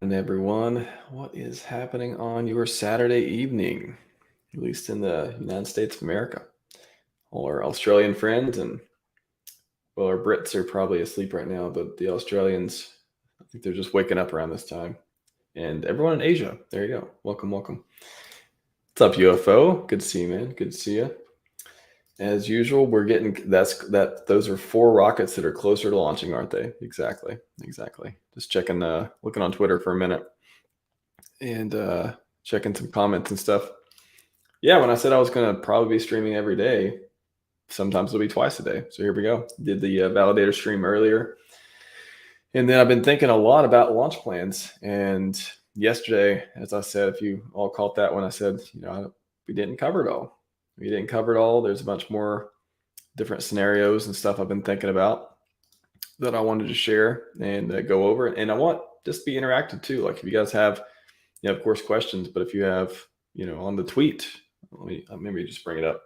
And everyone, what is happening on your Saturday evening, at least in the United States of America? All our Australian friends and well, our Brits are probably asleep right now, but the Australians, I think they're just waking up around this time. And everyone in Asia, there you go. Welcome, welcome. What's up, UFO? Good to see you, man. Good to see you. As usual, we're getting those are 4 rockets that are closer to launching, aren't they? Exactly. Just checking looking on Twitter for a minute and checking some comments and stuff. Yeah, when I said I was going to probably be streaming every day, sometimes it'll be twice a day. So here we go. Did the validator stream earlier. And then I've been thinking a lot about launch plans. And yesterday, as I said, if you all caught that when I said, we didn't cover it all. There's a bunch more different scenarios and stuff I've been thinking about that I wanted to share and go over. And I want just to be interactive too. Like if you guys have, of course, questions, but if you have, on the tweet, maybe just bring it up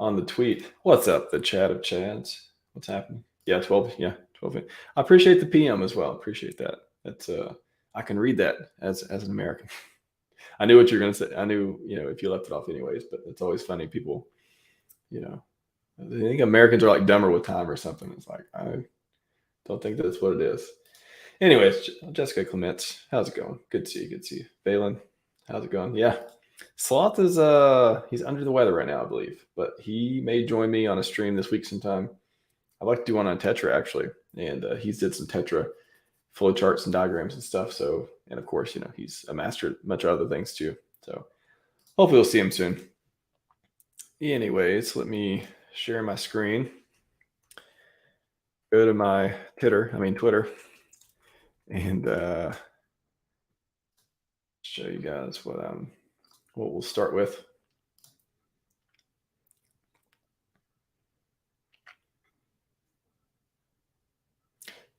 on the tweet. What's up, the chat of chads? What's happening? Yeah, 12. Yeah, 12. I appreciate the PM as well. Appreciate that. That's I can read that as an American. I knew what you're going to say. I knew, if you left it off anyways, but it's always funny. People, I think Americans are like dumber with time or something. It's like, I don't think that's what it is. Anyways, Jessica Clements, how's it going? Good to see you. Good to see you. Valen, how's it going? Yeah. Sloth is he's under the weather right now, I believe, but he may join me on a stream this week sometime. I'd like to do one on Tetra actually, and he's did some Tetra flow charts and diagrams and stuff. So, and of course, he's a master at much other things too. So, hopefully, we'll see him soon. Anyways, let me share my screen. Go to my Twitter, and show you guys what we'll start with.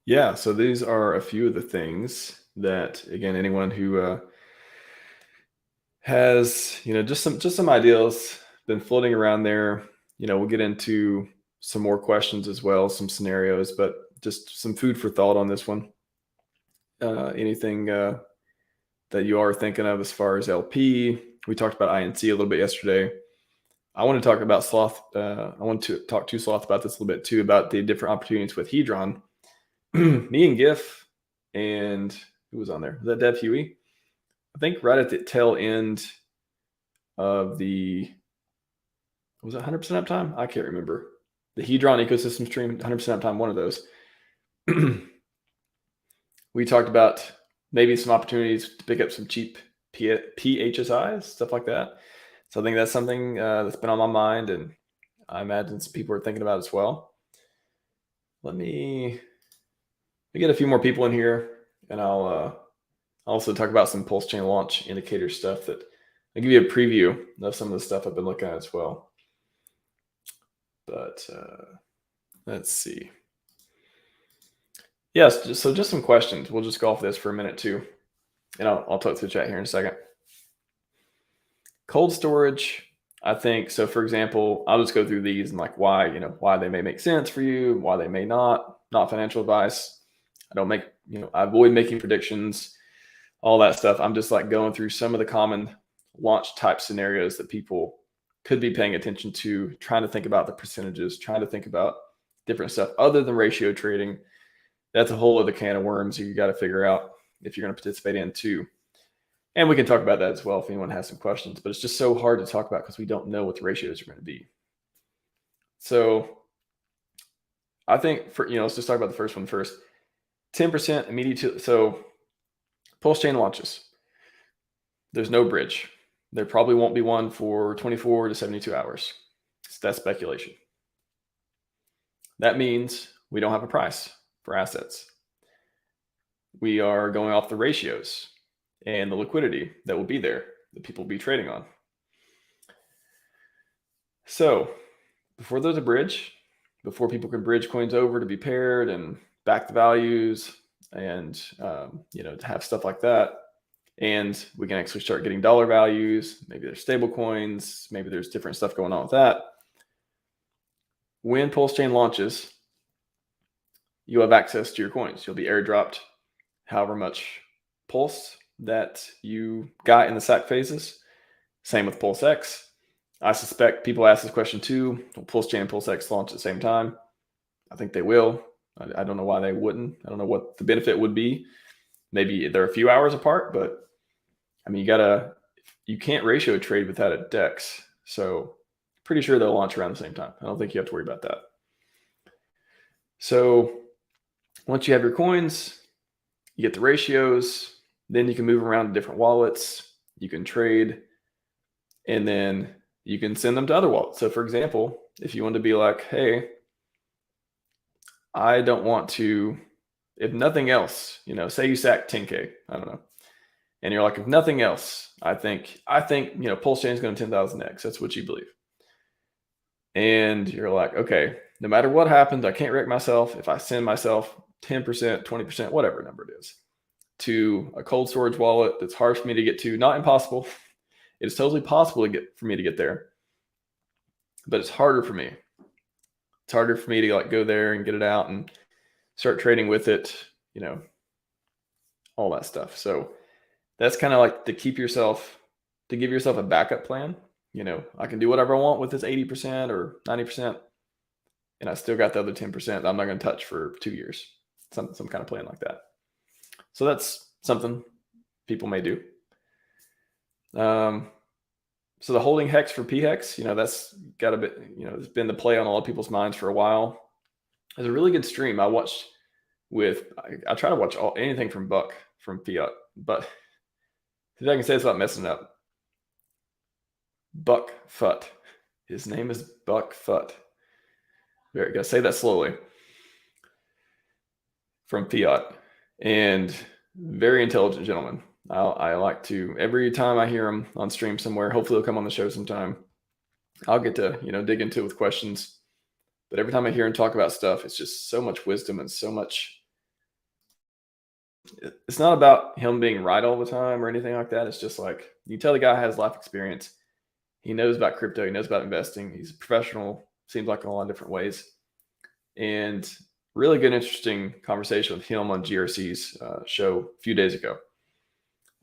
Yeah, so these are a few of the things that, again, anyone who has, just some ideas been floating around there. We'll get into some more questions as well, some scenarios, but just some food for thought on this one. Anything that you are thinking of as far as LP? We talked about INC a little bit yesterday. I want to talk about Sloth. I want to talk to Sloth about this a little bit too, about the different opportunities with Hedron. Me and GIF and who was on there? Was that Dev Huey? I think right at the tail end of was it 100% uptime? I can't remember. The Hedron ecosystem stream, 100% uptime, one of those. We talked about maybe some opportunities to pick up some cheap PHSIs, stuff like that. So I think that's something that's been on my mind, and I imagine some people are thinking about as well. Let me get a few more people in here, and I'll also talk about some PulseChain launch indicator stuff that I'll give you a preview of some of the stuff I've been looking at as well. But let's see. Yes, so just some questions. We'll just go off this for a minute too, and I'll talk to the chat here in a second. Cold storage, I think. So for example, I'll just go through these and like why they may make sense for you, why they may not financial advice. I don't make, I avoid making predictions, all that stuff. I'm just like going through some of the common launch type scenarios that people could be paying attention to, trying to think about the percentages, trying to think about different stuff other than ratio trading. That's a whole other can of worms you got to figure out if you're going to participate in too. And we can talk about that as well if anyone has some questions, but it's just so hard to talk about because we don't know what the ratios are going to be. So I think let's just talk about the first one first. 10% immediate. So PulseChain launches. There's no bridge. There probably won't be one for 24 to 72 hours. So that's speculation. That means we don't have a price for assets. We are going off the ratios and the liquidity that will be there that people will be trading on. So before there's a bridge, before people can bridge coins over to be paired and back the values and, to have stuff like that. And we can actually start getting dollar values. Maybe there's stable coins. Maybe there's different stuff going on with that. When PulseChain launches, you have access to your coins. You'll be airdropped however much Pulse that you got in the SAC phases. Same with PulseX. I suspect people ask this question too. Will PulseChain and PulseX launch at the same time? I think they will. I don't know why they wouldn't. I don't know what the benefit would be. Maybe they're a few hours apart, but I mean, you can't ratio trade without a DEX. So pretty sure they'll launch around the same time. I don't think you have to worry about that. So once you have your coins, you get the ratios, then you can move around to different wallets. You can trade, and then you can send them to other wallets. So for example, if you want to be like, hey, I don't want to, if nothing else, say you sack 10K, I don't know. And you're like, if nothing else, I think, PulseChain is going to 10,000x. That's what you believe. And you're like, okay, no matter what happens, I can't wreck myself if I send myself 10%, 20%, whatever number it is, to a cold storage wallet that's hard for me to get to. Not impossible. It's totally possible for me to get there, but it's harder for me. It's harder for me to go there and get it out and start trading with it, all that stuff. So that's kind of like to give yourself a backup plan. I can do whatever I want with this 80% or 90%, and I still got the other 10% that I'm not going to touch for 2 years. Some kind of plan like that. So that's something people may do. So the holding hex for PHEX, that's got a bit, it's been the play on a lot of people's minds for a while. There's a really good stream I watched I try to watch anything from Buck from Fiat, but if I can say this without messing up. Buck Fut. His name is Buck Fut. Very good. Say that slowly. From Fiat. And very intelligent gentleman. I like to, every time I hear him on stream somewhere, hopefully he'll come on the show sometime. I'll get to, dig into it with questions. But every time I hear him talk about stuff, it's just so much wisdom and so much. It's not about him being right all the time or anything like that. It's just like, you tell the guy has life experience. He knows about crypto. He knows about investing. He's a professional, seems like in a lot of different ways. And really good, interesting conversation with him on GRC's show a few days ago.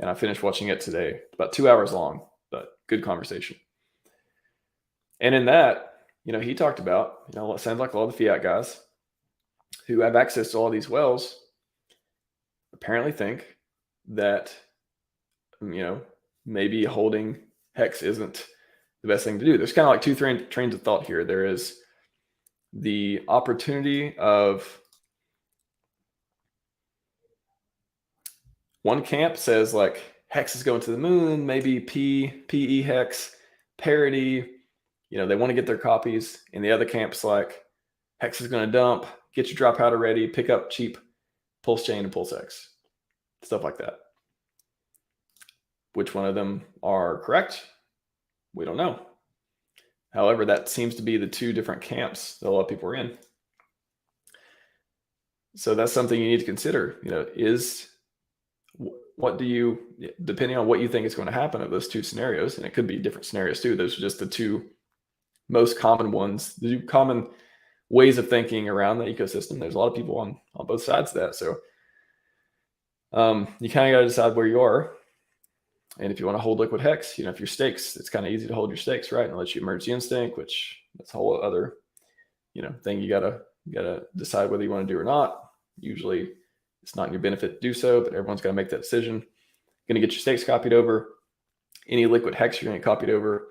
And I finished watching it today. About 2 hours long, but good conversation. And in that, he talked about, what sounds like a lot of the fiat guys who have access to all these wells apparently think that, maybe holding hex isn't the best thing to do. There's kind of like two trains of thought here. There is the opportunity of one camp says like hex is going to the moon, maybe PE hex, parity, they want to get their copies. And the other camp's like hex is going to dump, get your dry powder ready, pick up cheap PulseChain and PulseX, stuff like that. Which one of them are correct? We don't know. However, that seems to be the two different camps that a lot of people are in. So that's something you need to consider. Depending on what you think is going to happen of those two scenarios, and it could be different scenarios too. Those are just the two most common ones, the two common ways of thinking around the ecosystem. There's a lot of people on both sides of that. So you kind of got to decide where you are. And if you want to hold liquid hex, if your stakes, it's kind of easy to hold your stakes, right? Unless you merge the instinct, which that's a whole other, thing you gotta decide whether you want to do or not. Usually it's not in your benefit to do so, but everyone's got to make that decision. Going to get your stakes copied over. Any liquid hex you're going to get copied over.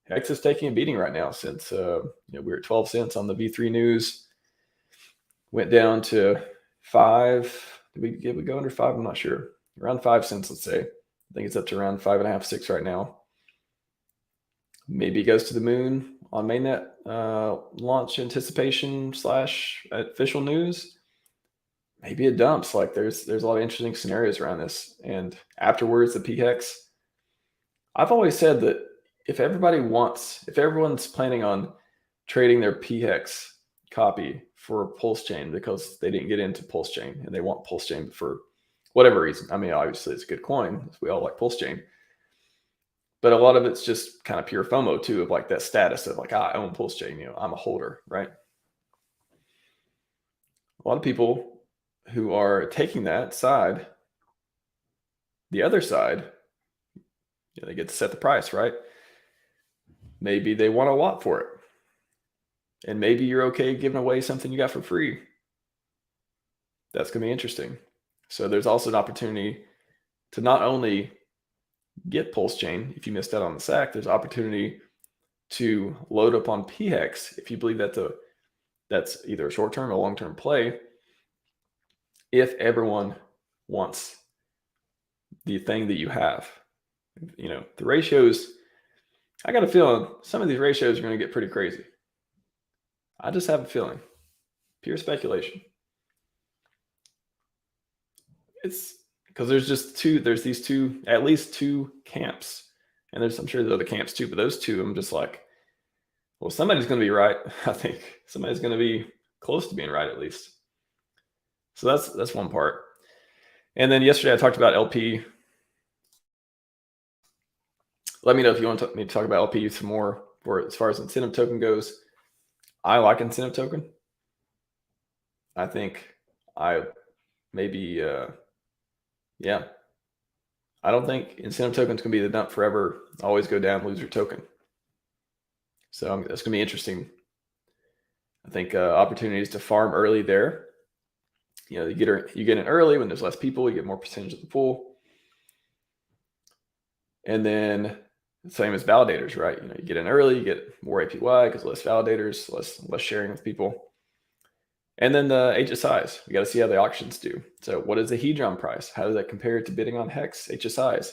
Hex is taking a beating right now since we were at 12 cents on the V3 news. Went down to 5. Did we go under 5? I'm not sure. Around 5 cents, let's say. I think it's up to around 5.5, 6 right now. Maybe it goes to the moon on mainnet launch anticipation / official news. Maybe it dumps. Like there's a lot of interesting scenarios around this. And afterwards, the PHEX. I've always said that if everyone's planning on trading their PHEX copy for PulseChain because they didn't get into PulseChain and they want PulseChain for whatever reason. I mean, obviously it's a good coin. We all like PulseChain. But a lot of it's just kind of pure FOMO too, of like that status of like, I own PulseChain, I'm a holder, right? A lot of people who are taking that side the other side, they get to set the price, right? Maybe they want a lot for it. And maybe you're okay giving away something you got for free. That's going to be interesting. So there's also an opportunity to not only get PulseChain if you missed out on the SAC, there's opportunity to load up on PHEX if you believe that that's either a short-term or long-term play. If everyone wants the thing that you have, the ratios, I got a feeling some of these ratios are going to get pretty crazy. I just have a feeling. Pure speculation. It's because there's these two, at least two camps. And I'm sure there's other camps too, but those two, I'm just like, well, somebody's going to be right. I think somebody's going to be close to being right at least. So that's one part. And then yesterday I talked about LP. Let me know if you want me to talk about LP some more for as far as incentive token goes. I like incentive token. I think I don't think incentive token is going to be the dump forever. Always go down, lose your token. So that's going to be interesting. I think opportunities to farm early there. You get in early when there's less people, you get more percentage of the pool. And then same as validators, right? You get in early, you get more APY because less validators, less sharing with people. And then the HSIs, we got to see how the auctions do. So what is the Hedron price? How does that compare to bidding on Hex HSIs?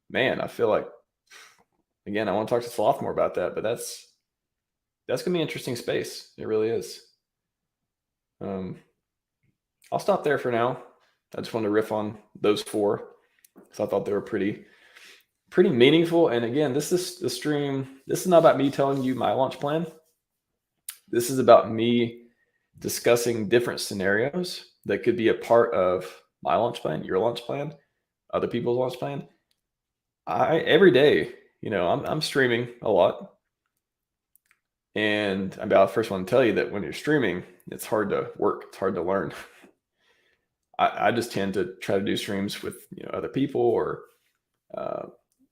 Man, I feel like, again, I want to talk to Sloth more about that, but that's going to be an interesting space. It really is. I'll stop there for now. I just wanted to riff on those four because I thought they were pretty meaningful. And again, this is the stream. This is not about me telling you my launch plan. This is about me discussing different scenarios that could be a part of my launch plan, your launch plan, other people's launch plan. Every day, I'm streaming a lot. And I'm about the first one to tell you that when you're streaming, it's hard to work. It's hard to learn. I just tend to try to do streams with other people or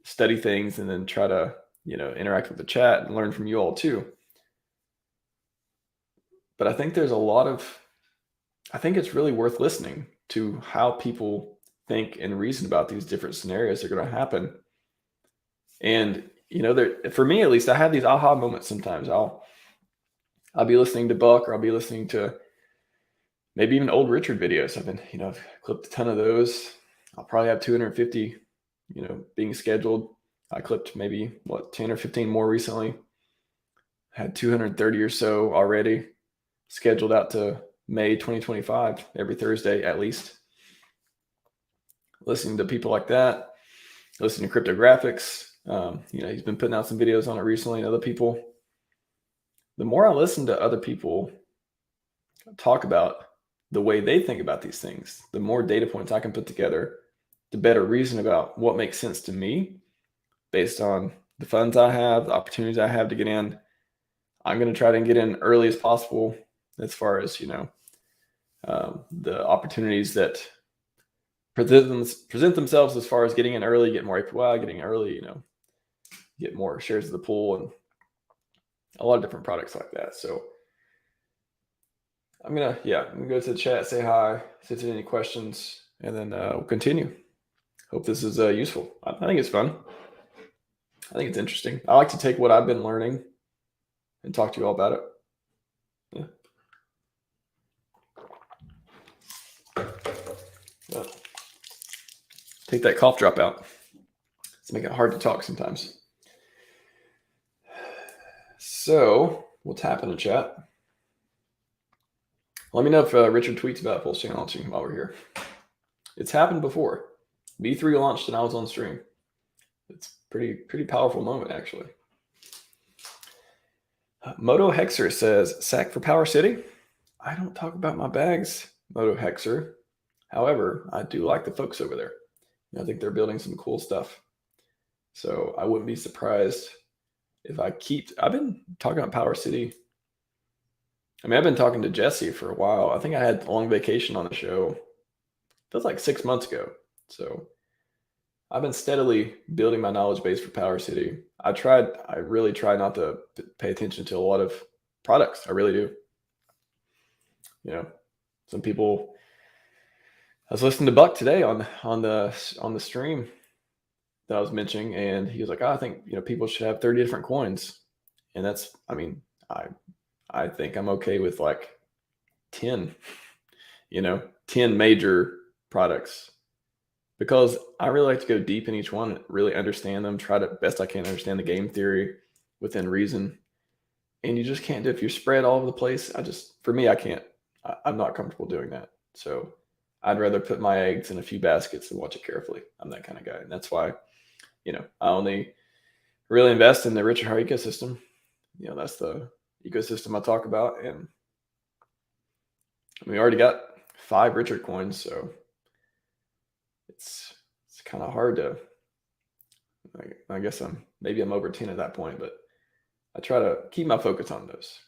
study things and then try to interact with the chat and learn from you all too. But I think I think it's really worth listening to how people think and reason about these different scenarios that are going to happen. And for me at least, I have these aha moments sometimes. I'll be listening to Buck, or I'll be listening to maybe even old Richard videos. I've clipped a ton of those. I'll probably have 250, being scheduled. I clipped maybe 10 or 15 more recently. Had 230 or so already scheduled out to May 2025, every Thursday at least. Listening to people like that, listening to cryptographics. He's been putting out some videos on it recently, and other people. The more I listen to other people talk about the way they think about these things, the more data points I can put together to better reason about what makes sense to me based on the funds I have, the opportunities I have to get in. I'm going to try to get in early as possible as far as, the opportunities that present themselves as far as getting in early, get more APY, getting early, get more shares of the pool, and a lot of different products like that. So I'm gonna go to the chat, say hi, see if there's any questions, and then we'll continue. Hope this is useful. I think it's fun. I think it's interesting. I like to take what I've been learning and talk to you all about it. Yeah. Well, take that cough drop out. It's making it hard to talk sometimes. So what's happened in chat? Let me know if Richard tweets about PulseChain launching while we're here. It's happened before. V3 launched and I was on stream. It's pretty powerful moment, actually. Moto Hexer says, SAC for Power City? I don't talk about my bags, Moto Hexer. However, I do like the folks over there. I think they're building some cool stuff. So I wouldn't be surprised if I've been talking about Power City. I've been talking to Jesse for a while. I think I had a long vacation on the show. Feels like 6 months ago. So I've been steadily building my knowledge base for Power City. I really try not to pay attention to a lot of products. I really do. You know, some people. I was listening to Buck today on the stream that I was mentioning, and he was like, oh, I think people should have 30 different coins, and that's. I mean, I think I'm okay with like 10. 10 major products because I really like to go deep in each one, really understand them, try to best I can understand the game theory within reason. And you just can't do if you're spread all over the place. For me, I can't. I'm not comfortable doing that. So I'd rather put my eggs in a few baskets and watch it carefully. I'm that kind of guy. And that's why, I only really invest in the Richard Hart ecosystem. That's the ecosystem I talk about. And we already got 5 Richard coins. So it's kind of hard to, I guess maybe I'm over 10 at that point, but I try to keep my focus on those.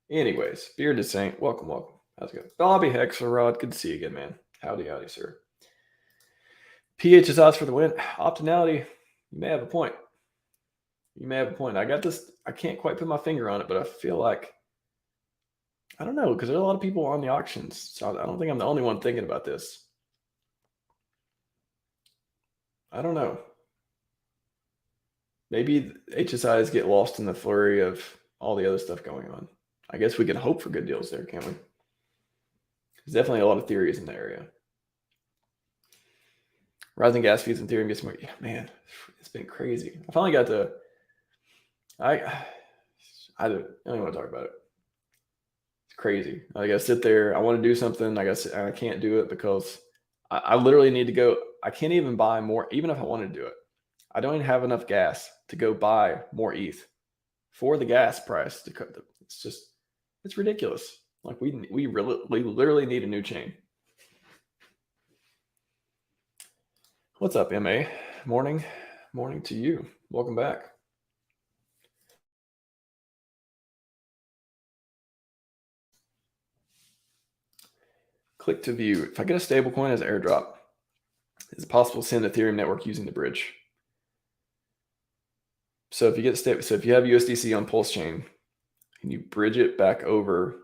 Anyways, Bearded Saint, welcome. How's it going? Bobby Hexerod, good to see you again, man. Howdy, sir. PH is odds for the win. Optionality, you may have a point. I got this, I can't quite put my finger on it, but I feel like, I don't know, because there's a lot of people on the auctions, so I don't think I'm the only one thinking about this. I don't know. Maybe HSIs get lost in the flurry of all the other stuff going on. I guess we can hope for good deals there, can't we? There's definitely a lot of theories in the area. Rising gas fees and Ethereum gets more. Yeah, man, it's been crazy. I finally got to. I don't even want to talk about it. It's crazy. I gotta sit there. I want to do something. I can't do it because I literally need to go. I can't even buy more, even if I wanted to do it. I don't even have enough gas to go buy more ETH for the gas price. It's ridiculous. Like we literally need a new chain. What's up, MA? Morning to you. Welcome back. Click to view. If I get a stablecoin as airdrop, is it possible to send Ethereum network using the bridge? So if you have USDC on PulseChain, can you bridge it back over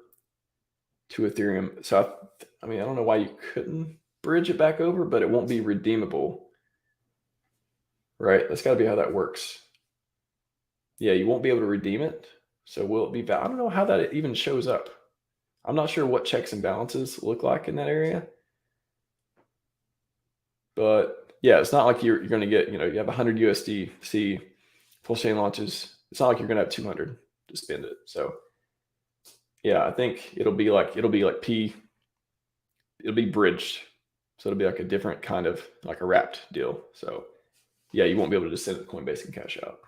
to Ethereum? So I don't know why you couldn't bridge it back over, but it won't be redeemable, right? That's got to be how that works. Yeah, you won't be able to redeem it. So will it be? I don't know how that even shows up. I'm not sure what checks and balances look like in that area. But yeah, it's not like you're going to get, you have 100 USDC, PulseChain launches. It's not like you're going to have 200 to spend it. So yeah, I think it'll be like it'll be bridged. So it'll be like a different kind of like a wrapped deal. So yeah, you won't be able to just send it to Coinbase and cash out.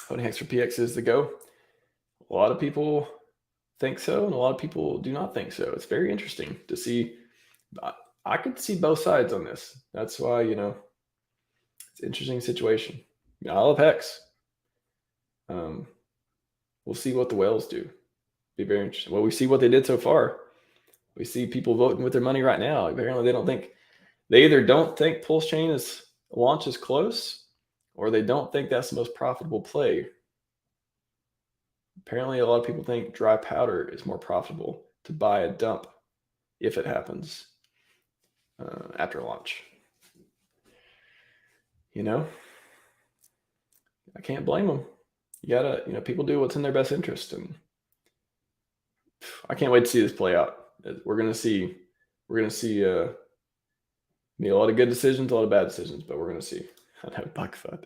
Holding hex for PX is the go. A lot of people think so, and a lot of people do not think so. It's very interesting to see. I could see both sides on this. That's why, it's an interesting situation. I love hex. We'll see what the whales do. Be very interesting. Well, we see what they did so far. We see people voting with their money right now. Apparently, they either don't think PulseChain launch is close, or they don't think that's the most profitable play. Apparently, a lot of people think dry powder is more profitable to buy a dump if it happens after launch. I can't blame them. You gotta, people do what's in their best interest, and I can't wait to see this play out. We're gonna see a lot of good decisions, a lot of bad decisions, but we're gonna see. I know Buckfoot.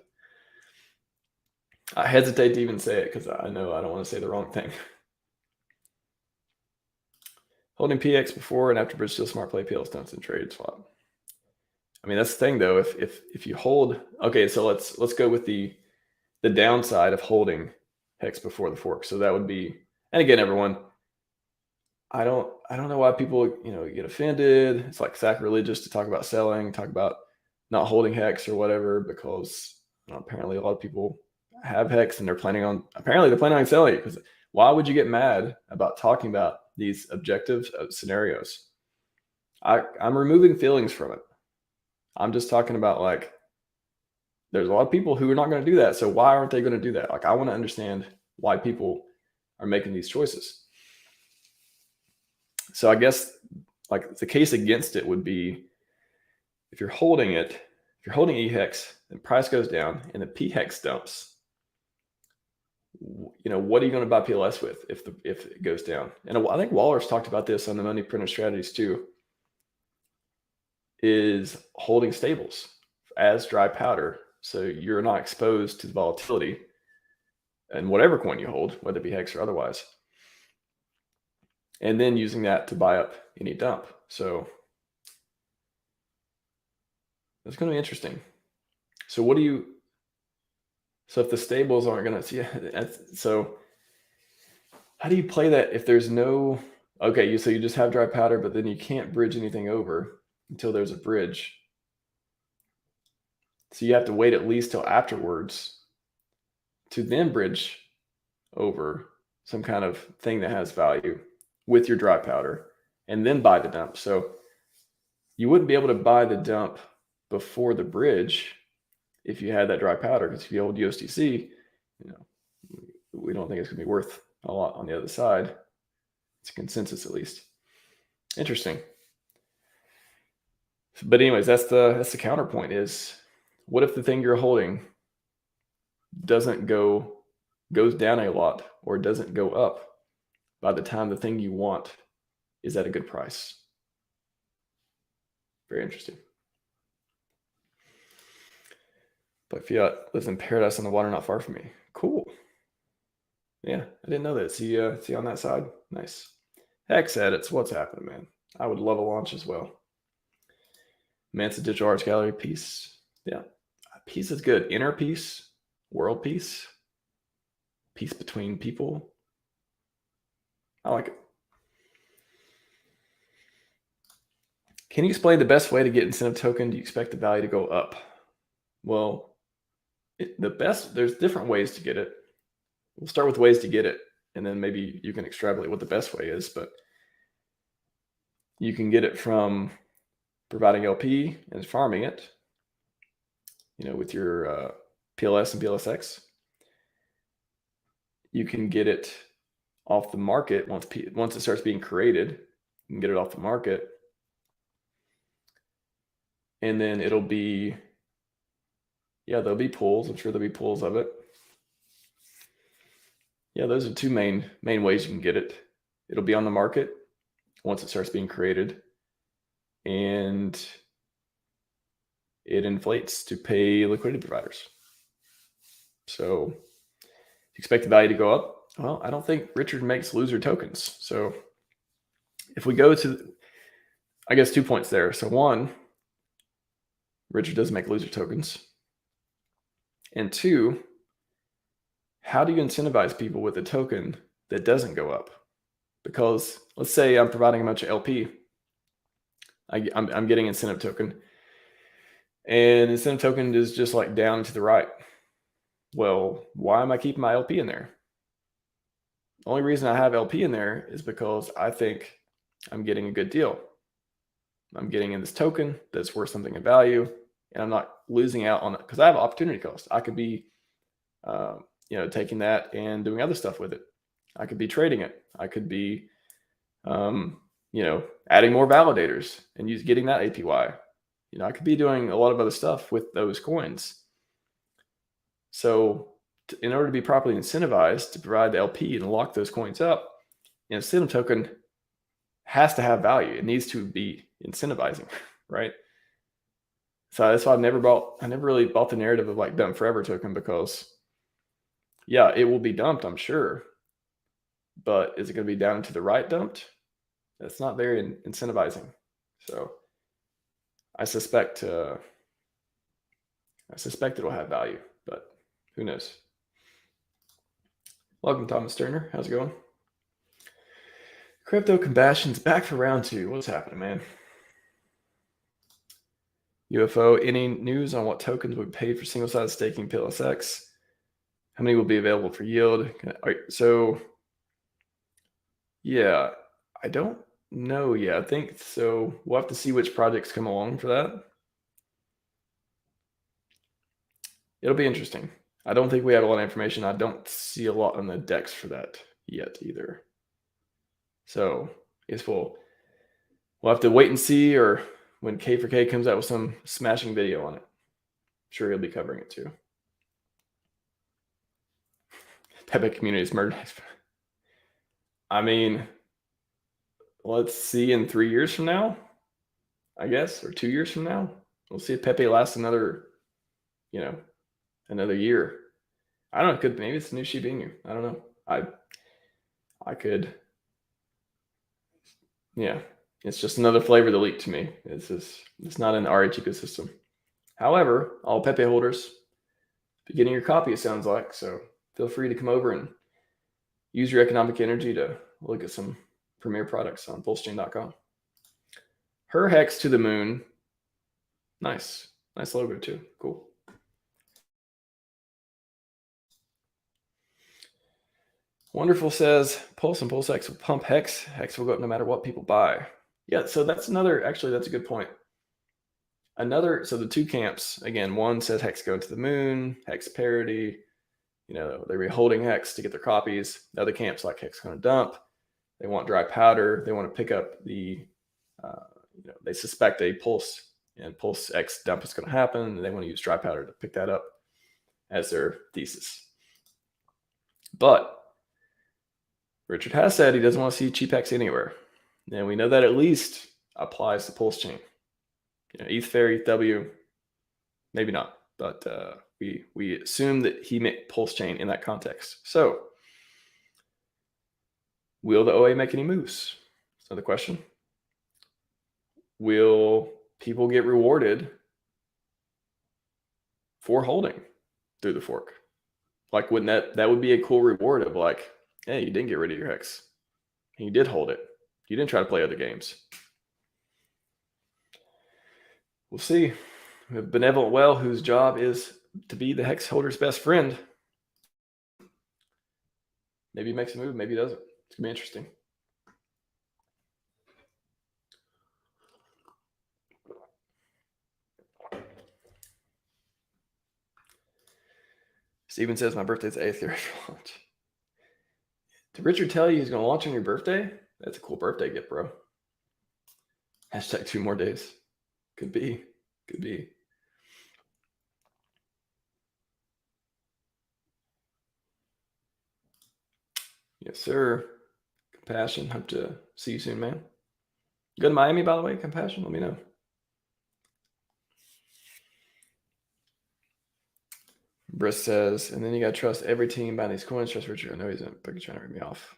I hesitate to even say it because I know I don't want to say the wrong thing. Holding PX before and after bridge still smart play PL stunts and trade swap. That's the thing though. If you hold, okay, so let's go with the downside of holding hex before the fork. So that would be, and again, everyone, I don't know why people get offended. It's like sacrilegious to talk about selling, talk about not holding hex or whatever, because apparently a lot of people have hex and they're planning on selling it. Because why would you get mad about talking about these objective scenarios? I'm removing feelings from it. I'm just talking about like there's a lot of people who are not going to do that. So why aren't they going to do that? Like I want to understand why people are making these choices. So I guess like the case against it would be if you're holding EHEX and price goes down and the PHEX dumps, what are you going to buy PLS with if it goes down? And I think Waller's talked about this on the Money Printer Strategies too, is holding stables as dry powder. So you're not exposed to the volatility and whatever coin you hold, whether it be HEX or otherwise. And then using that to buy up any dump. So that's going to be interesting. So if the stables aren't going to see it, so how do you play that if there's no, okay, so you just have dry powder, but then you can't bridge anything over until there's a bridge. So you have to wait at least till afterwards to then bridge over some kind of thing that has value with your dry powder and then buy the dump. So you wouldn't be able to buy the dump before the bridge if you had that dry powder, because if you hold USDC, we don't think it's going to be worth a lot on the other side. It's a consensus, at least. Interesting. But anyways, that's the counterpoint is, what if the thing you're holding goes down a lot or doesn't go up by the time the thing you want is at a good price? Very interesting. But Fiat lives in paradise on the water not far from me. Cool. Yeah, I didn't know that. See on that side? Nice. Hex edits. What's happening, man? I would love a launch as well. Mansa Digital Arts Gallery piece. Yeah. Peace is good. Inner peace, world peace, peace between people. I like it. Can you explain the best way to get incentive token? Do you expect the value to go up? Well, there's different ways to get it. We'll start with ways to get it, and then maybe you can extrapolate what the best way is. But you can get it from providing LP and farming it, with your PLS and PLSX. You can get it off the market once it starts being created. You can get it off the market, and then there'll be pools. I'm sure there'll be pools of it. Yeah, those are two main ways you can get it. It'll be on the market once it starts being created, and it inflates to pay liquidity providers. So expect the value to go up. Well, I don't think Richard makes loser tokens. So if we go to, I guess 2 points there. So one, Richard doesn't make loser tokens. And two, how do you incentivize people with a token that doesn't go up? Because let's say I'm providing a bunch of LP. I'm getting incentive token. And incentive token is just like down to the right. Well, why am I keeping my LP in there? The only reason I have LP in there is because I think I'm getting a good deal. I'm getting in this token that's worth something of value, and I'm not losing out on it because I have opportunity cost. I could be, taking that and doing other stuff with it. I could be trading it. I could be, adding more validators and getting that APY. I could be doing a lot of other stuff with those coins. So in order to be properly incentivized to provide the LP and lock those coins up, incentive token has to have value. It needs to be incentivizing, right? So that's why I never really bought the narrative of like dump forever token, because yeah, it will be dumped, I'm sure. But is it going to be down to the right dumped? That's not very incentivizing. So I suspect it'll have value, but who knows? Welcome, Thomas Turner. How's it going? Crypto Combustion's back for round 2. What's happening, man? UFO, any news on what tokens would pay for single-sided staking PulseX? How many will be available for yield? So, yeah, I don't know yet. I think so. We'll have to see which projects come along for that. It'll be interesting. I don't think we have a lot of information. I don't see a lot on the decks for that yet either. So I guess we'll have to wait and see, or when K4K comes out with some smashing video on it. I'm sure he'll be covering it too. Pepe community is murdered. I mean, let's see in 3 years from now, I guess, or 2 years from now. We'll see if Pepe lasts another year. I don't know. Maybe it's the new Shiba Inu. I don't know. I could. Yeah, it's just another flavor of the leak to me. It's not an RH ecosystem. However, all Pepe holders, be getting your copy, it sounds like. So feel free to come over and use your economic energy to look at some premier products on PulseChain.com. Her hex to the moon. Nice logo too. Cool. Wonderful says Pulse and PulseX will pump hex. Hex will go up no matter what people buy. Yeah, so that's a good point. So the two camps, again, one says hex going to the moon, hex parity, they're holding hex to get their copies. The other camp's like hex going to dump. They want dry powder. They want to pick up the, they suspect a Pulse and PulseX dump is going to happen. And they want to use dry powder to pick that up as their thesis. But Richard has said he doesn't want to see cheap hex anywhere. And we know that at least applies to PulseChain. ETH Fair, ETHW, maybe not, but we assume that he meant PulseChain in that context. So, will the OA make any moves? That's another question. Will people get rewarded for holding through the fork? Like, wouldn't that would be a cool reward of like, hey, you didn't get rid of your hex. And you did hold it. You didn't try to play other games. We'll see. We have Benevolent Well, whose job is to be the hex holder's best friend. Maybe he makes a move, maybe he doesn't. It's going to be interesting. Steven says, my birthday's the 8th year after launch. Did Richard tell you he's going to launch on your birthday? That's a cool birthday gift, bro. Hashtag 2 more days. Could be. Yes, sir. Compassion. Hope to see you soon, man. Go to Miami, by the way, Compassion. Let me know. Briss says, and then you got to trust every team buying these coins. Trust Richard. I know he's trying to rip me off.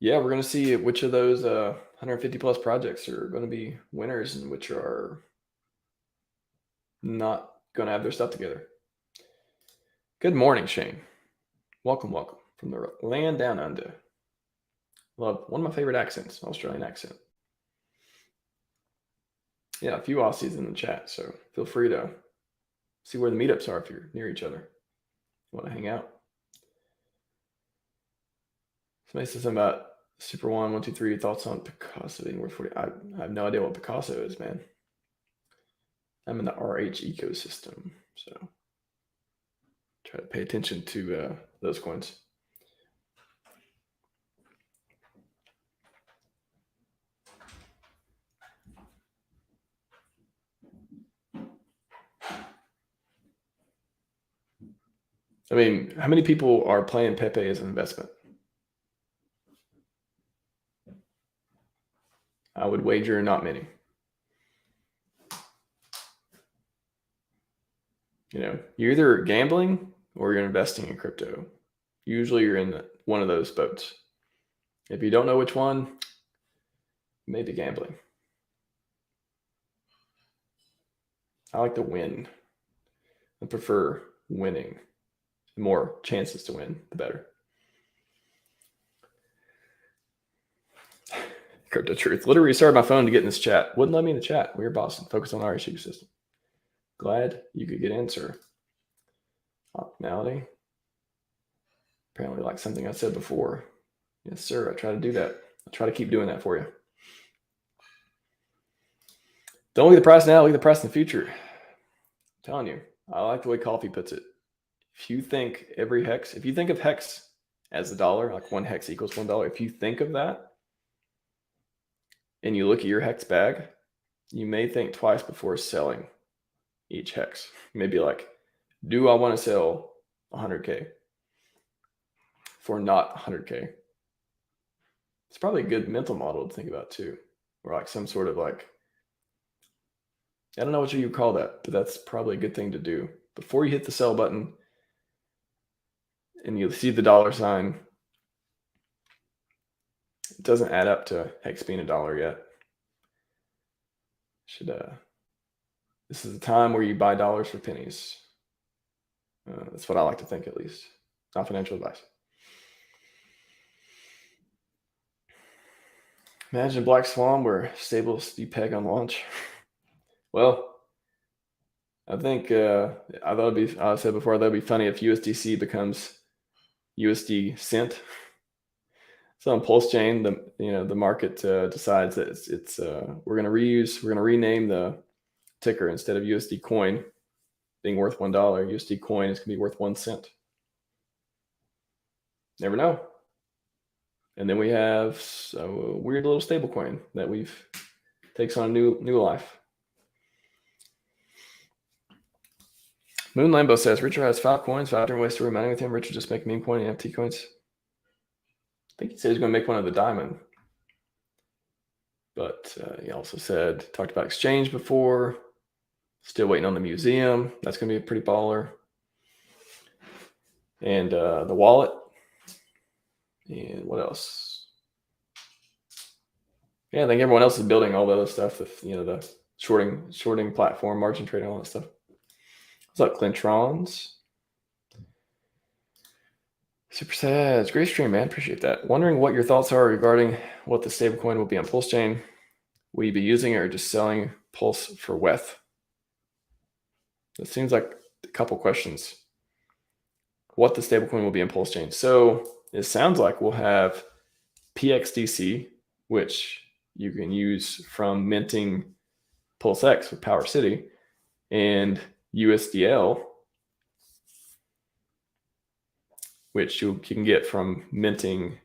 Yeah, we're going to see which of those 150 plus projects are going to be winners and which are not going to have their stuff together. Good morning, Shane. Welcome from the land down under. Love one of my favorite accents, Australian accent. Yeah, a few Aussies in the chat, so feel free to see where the meetups are if you're near each other. Want to hang out? Somebody said something about Super 123 thoughts on Picasso being worth 40. I have no idea what Picasso is, man. I'm in the RH ecosystem, so try to pay attention to those coins. I mean, how many people are playing Pepe as an investment? I would wager not many. You're either gambling or you're investing in crypto. Usually you're in one of those boats. If you don't know which one, maybe gambling. I like to win. I prefer winning. The more chances to win, the better. Crypto Truth. Literally restarted my phone to get in this chat. Wouldn't let me in the chat. Weird Boston. Focus on RH ecosystem. Glad you could get in, sir. Optionality. Apparently like something I said before. Yes, sir. I try to do that. I'll try to keep doing that for you. Don't look at the price now, look at the price in the future. I'm telling you, I like the way Coffee puts it. If you think every hex, if you think of hex as a dollar, like 1 hex equals $1, if you think of that and you look at your hex bag, you may think twice before selling each hex. Maybe like, do I want to sell 100K for not 100K? It's probably a good mental model to think about too, or like some sort of like, I don't know what you call that, but that's probably a good thing to do. Before you hit the sell button and you see the dollar sign, it doesn't add up to hex being $1 yet. This is a time where you buy dollars for pennies. That's what I like to think, at least. Not financial advice. Imagine Black Swan where stable steep peg on launch. Well, I think I thought it'd be. I said before that'd be funny if USDC becomes USD cent. So on PulseChain, the market decides that it's we're going to rename the ticker. Instead of USD coin being worth $1, USD coin is going to be worth 1 cent. Never know. And then we have a weird little stable coin that takes on a new life. Moon Lambo says Richard has 5 coins, 5 different ways to remain with him. Richard just make meme coin and NFT coins. I think he said he's going to make one of the diamond. But he also talked about exchange before. Still waiting on the museum. That's going to be a pretty baller. And the wallet. And what else? Yeah, I think everyone else is building all the other stuff. The shorting platform, margin trading, all that stuff. What's up, Clintrons? Super sad. It's a great stream, man. Appreciate that. Wondering what your thoughts are regarding what the stablecoin will be on PulseChain. Will you be using it or just selling Pulse for WETH? It seems like a couple questions. What the stablecoin will be on PulseChain. So it sounds like we'll have PXDC, which you can use from minting PulseX with Power City, and USDL, which you can get from minting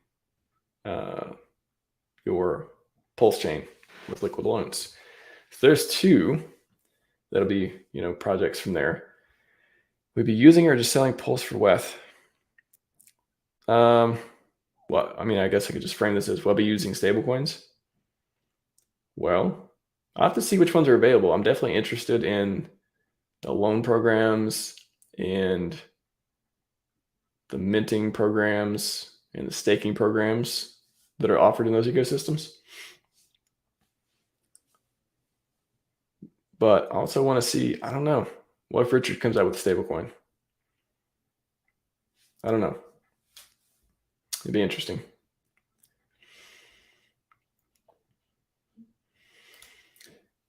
your PulseChain with liquid loans. So there's 2 that'll be projects from there. We'd be using or just selling Pulse for WETH. Well, I mean, I guess I could just frame this as we'll be using stablecoins. Well, I'll have to see which ones are available. I'm definitely interested in the loan programs and the minting programs and the staking programs that are offered in those ecosystems. But I also want to see, I don't know, what if Richard comes out with a stablecoin? I don't know. It'd be interesting.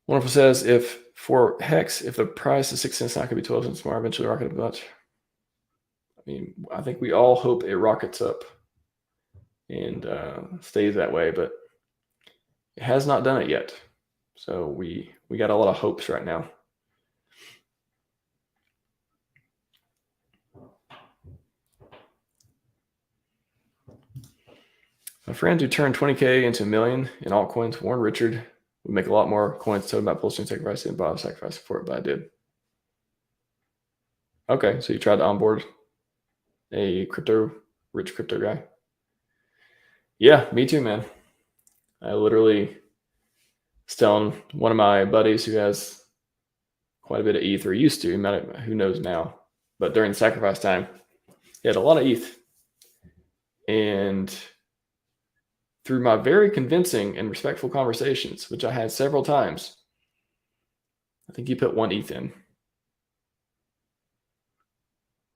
Wonderful says, if for Hex, if the price is 6 cents, not going to be 12 cents more, eventually rocket up much. I mean, I think we all hope it rockets up and stays that way, but it has not done it yet. So we got a lot of hopes right now. My friend who turned 20K into $1 million in altcoins warned Richard would make a lot more coins talking about PulseChain sacrifice and Bob sacrifice for it, but I did. Okay, so you tried to onboard a rich crypto guy. Yeah, me too, man. I literally was telling one of my buddies who has quite a bit of ETH, or used to, who knows now, but during the sacrifice time, he had a lot of ETH. And through my very convincing and respectful conversations, which I had several times, I think he put 1 ETH in.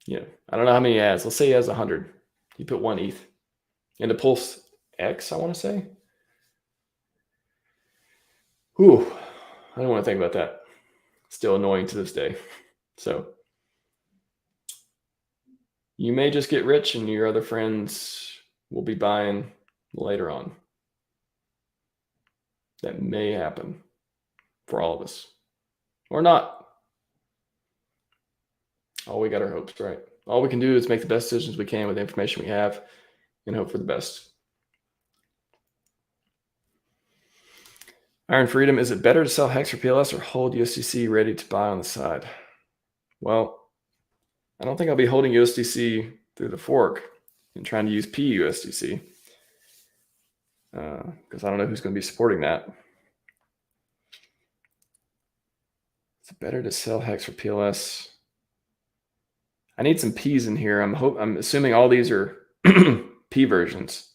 Yeah, I don't know how many he has. Let's say he has 100. He put 1 ETH into PulseX, I want to say. Whew, I don't want to think about that. Still annoying to this day. So you may just get rich and your other friends will be buying later on. that may happen for all of us, or not. All we got our hopes, right? All we can do is make the best decisions we can with the information we have and hope for the best. Iron Freedom, is it better to sell Hex or PLS or hold USDC ready to buy on the side? Well, I don't think I'll be holding USDC through the fork and trying to use PUSDC because I don't know who's going to be supporting that. Is it better to sell Hex or PLS? I need some P's in here. I'm assuming all these are P versions.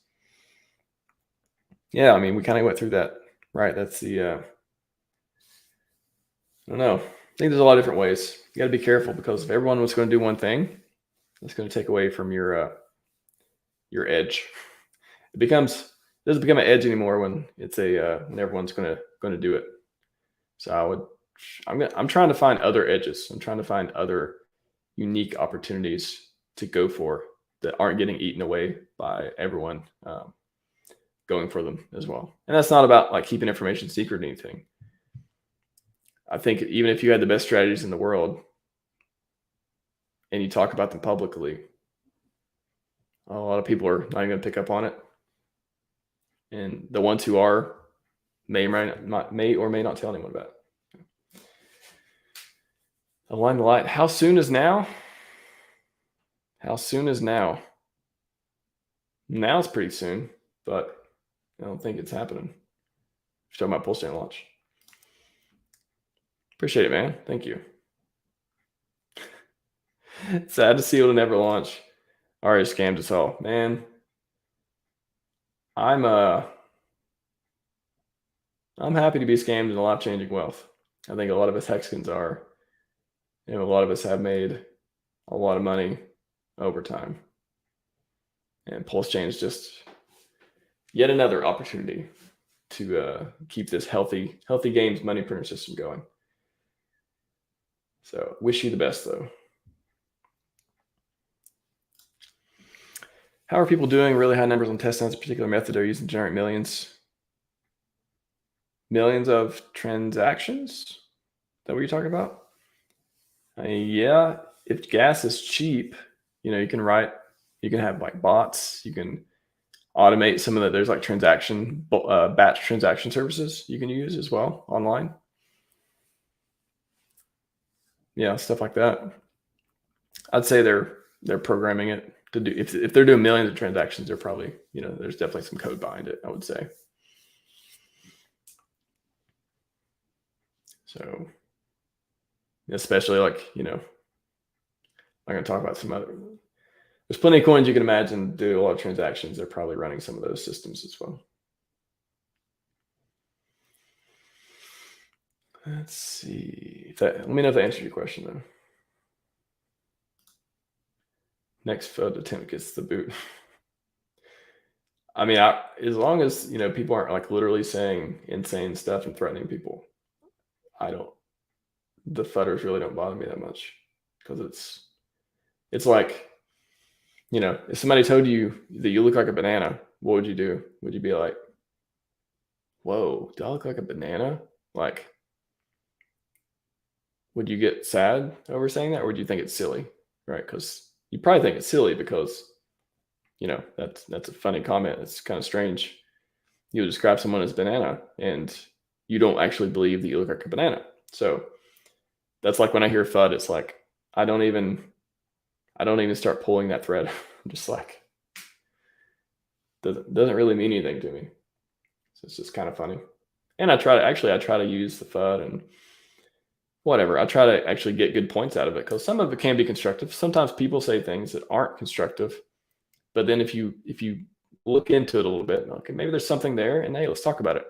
Yeah, I mean, we kind of went through that, right? That's the, I don't know. I think there's a lot of different ways. You got to be careful because if everyone was going to do one thing, it's going to take away from your edge. It doesn't become an edge anymore when it's when everyone's going to do it. So I'm trying to find other edges. I'm trying to find other unique opportunities to go for that aren't getting eaten away by everyone going for them as well. And that's not about like keeping information secret or anything. I think even if you had the best strategies in the world and you talk about them publicly, a lot of people are not even going to pick up on it. And the ones who are may or may not tell anyone about it. Align the light. How soon is now? How soon is now? Now is pretty soon, but I don't think it's happening. You're talking about PulseChain launch. Appreciate it, man. Thank you. Sad to see it'll never launch. Already scammed us all, man. I'm happy to be scammed in a life-changing wealth. I think a lot of us Hexicans are. A lot of us have made a lot of money over time. And PulseChain is just yet another opportunity to keep this healthy games money printer system going. So wish you the best, though. How are people doing? Really high numbers on testnets, a particular method they're using to generate millions of transactions? Is that what you're talking about? Yeah, if gas is cheap, you can have like bots, you can automate some of that. There's like batch transaction services you can use as well online. Yeah, stuff like that. I'd say they're programming it to do, if they're doing millions of transactions, they're probably, there's definitely some code behind it, I would say. So especially like, I'm going to talk about some other, there's plenty of coins you can imagine do a lot of transactions. They're probably running some of those systems as well. Let's see. Let me know if that answered your question, though. Next FUD attempt gets the boot. I mean, as long as, people aren't like literally saying insane stuff and threatening people, the FUDers really don't bother me that much because it's like, if somebody told you that you look like a banana, what would you do? Would you be like, whoa, do I look like a banana? Like, would you get sad over saying that, or would you think it's silly, right? Because you probably think it's silly because, that's a funny comment. It's kind of strange. You describe someone as banana and you don't actually believe that you look like a banana. So that's like when I hear FUD, it's like, I don't even start pulling that thread. I'm just like, doesn't really mean anything to me. So it's just kind of funny. And I try to use the FUD and whatever. I try to actually get good points out of it because some of it can be constructive. Sometimes people say things that aren't constructive, but then if you look into it a little bit, okay, maybe there's something there, and hey, let's talk about it.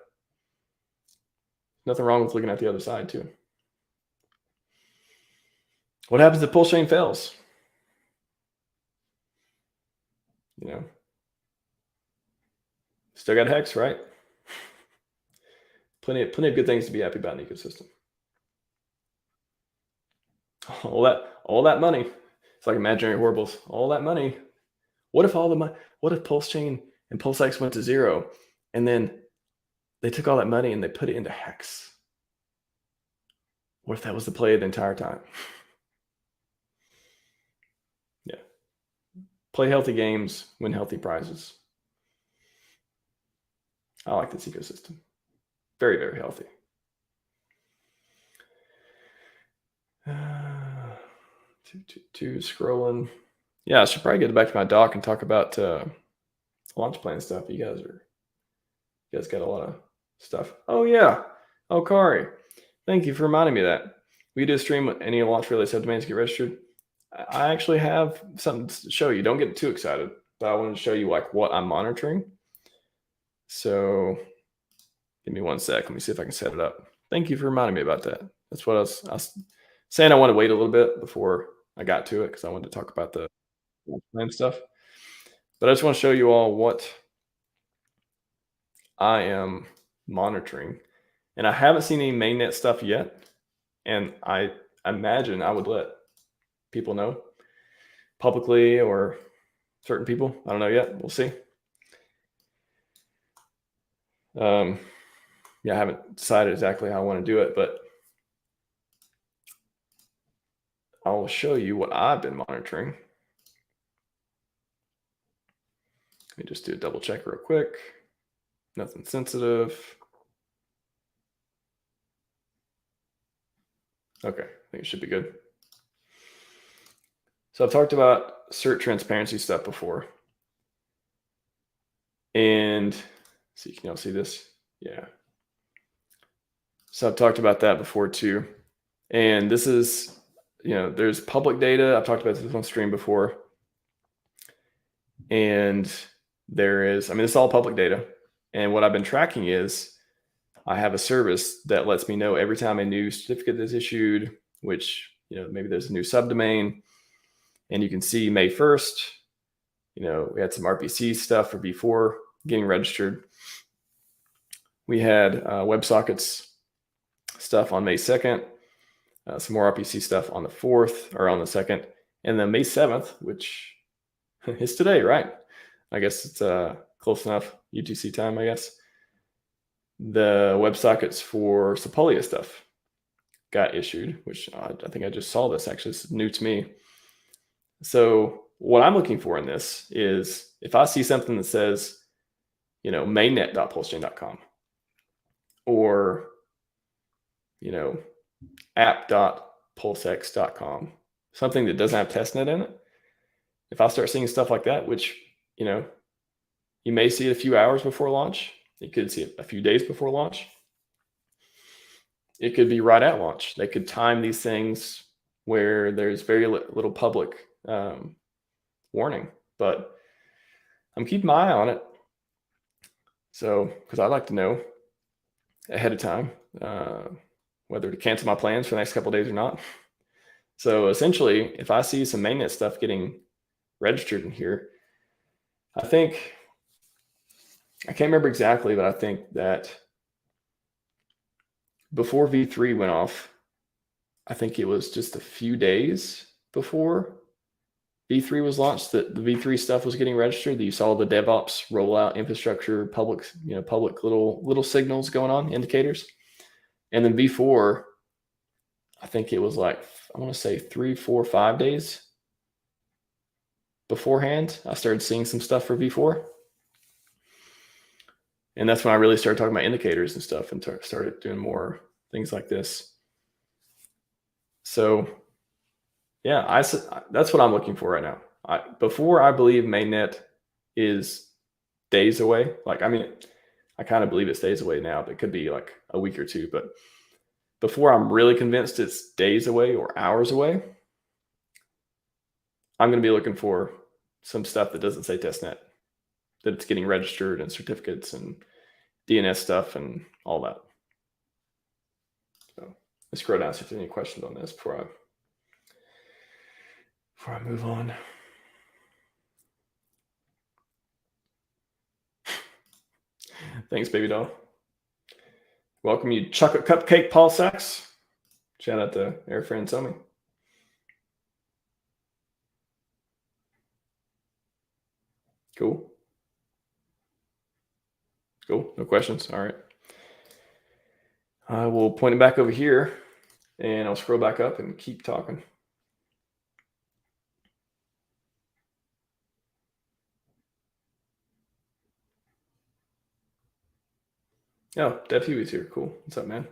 Nothing wrong with looking at the other side too. What happens if PulseChain fails? Still got Hex, right? Plenty of good things to be happy about in the ecosystem. All that money. It's like imaginary horribles. All that money. What if PulseChain and PulseX went to zero, and then they took all that money and they put it into Hex. What if that was the play the entire time? Yeah. Play healthy games, win healthy prizes. I like this ecosystem. Very, very healthy. Scrolling. Yeah, I should probably get back to my doc and talk about launch plan stuff. You guys got a lot of stuff. Oh yeah. Oh, Kari, thank you for reminding me of that. We do a stream with any launch related subdomains get registered. I actually have something to show you. Don't get too excited, but I wanted to show you like what I'm monitoring. So give me 1 sec. Let me see if I can set it up. Thank you for reminding me about that. That's what I was saying. I want to wait a little bit before I got to it because I wanted to talk about the plan stuff. But I just want to show you all what I am monitoring. And I haven't seen any mainnet stuff yet. And I imagine I would let people know publicly or certain people. I don't know yet. We'll see. Yeah, I haven't decided exactly how I want to do it, but I'll show you what I've been monitoring. Let me just do a double check real quick. Nothing sensitive. Okay, I think it should be good. So I've talked about cert transparency stuff before. And see, can y'all see this? Yeah. So I've talked about that before too. And this is, there's public data. I've talked about this on stream before. And it's all public data. And what I've been tracking is I have a service that lets me know every time a new certificate is issued, which, maybe there's a new subdomain. And you can see May 1st, we had some RPC stuff for V4 getting registered. We had WebSockets stuff on May 2nd, some more RPC stuff on the 4th or on the 2nd. And then May 7th, which is today, right? I guess it's close enough UTC time, I guess. The WebSockets for Sepolia stuff got issued, which I think I just saw this. Actually, this is new to me. So what I'm looking for in this is if I see something that says, mainnet.pulsechain.com or, app.pulsex.com, something that doesn't have testnet in it. If I start seeing stuff like that, which, you may see it a few hours before launch, you could see it a few days before launch. It could be right at launch. They could time these things where there's very little public warning, but I'm keeping my eye on it. So, because I'd like to know ahead of time whether to cancel my plans for the next couple of days or not. So essentially, if I see some mainnet stuff getting registered in here, I can't remember exactly, but I think that before V3 went off, I think it was just a few days before V3 was launched that the V3 stuff was getting registered. That you saw the DevOps rollout infrastructure, public little signals going on, indicators. And then V4, I think it was like, I want to say 3, 4, 5 days beforehand, I started seeing some stuff for V4. And that's when I really started talking about indicators and stuff and started doing more things like this. So yeah, that's what I'm looking for right now. Before I believe mainnet is days away. I kind of believe it's days away now, but it could be like a week or two. But before I'm really convinced it's days away or hours away, I'm going to be looking for some stuff that doesn't say testnet, that it's getting registered and certificates and DNS stuff and all that. So let's scroll down, see if there's any questions on this before I move on. Thanks, baby doll. Welcome you, chocolate cupcake PulseX. Shout out to Airfriend and Somi. Cool. No questions. All right. I will point it back over here, and I'll scroll back up and keep talking. Oh, Dev Huey's here. Cool. What's up, man?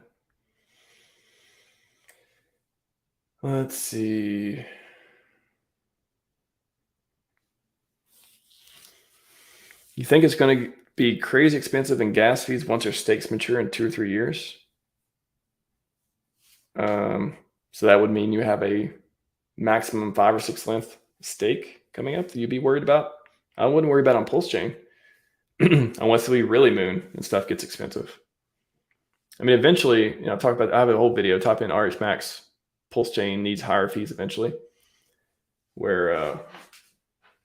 Let's see. You think it's going to be crazy expensive in gas fees once your stakes mature in 2 or 3 years? So that would mean you have a maximum 5 or 6 length stake coming up that you'd be worried about. I wouldn't worry about on PulseChain unless we really moon and stuff gets expensive. I mean, eventually, I have a whole video, type in RHMax, PulseChain needs higher fees eventually, where, I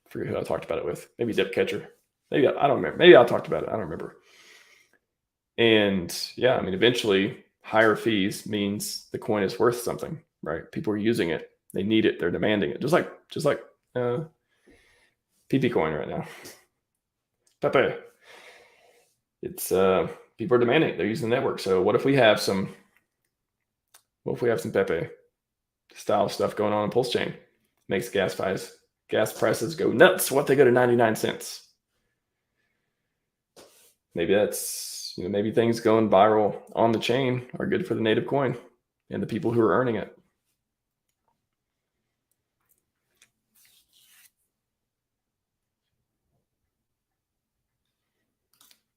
forget who I talked about it with, maybe Dipcatcher. Maybe, I don't remember. Maybe I talked about it. I don't remember. And yeah, I mean, eventually higher fees means the coin is worth something, right? People are using it. They need it. They're demanding it. Just like PP coin right now. Pepe. It's people are demanding it. They're using the network. So what if we have some Pepe style stuff going on in PulseChain? Makes gas prices go nuts. What, they go to 99 cents? Maybe that's, maybe things going viral on the chain are good for the native coin and the people who are earning it.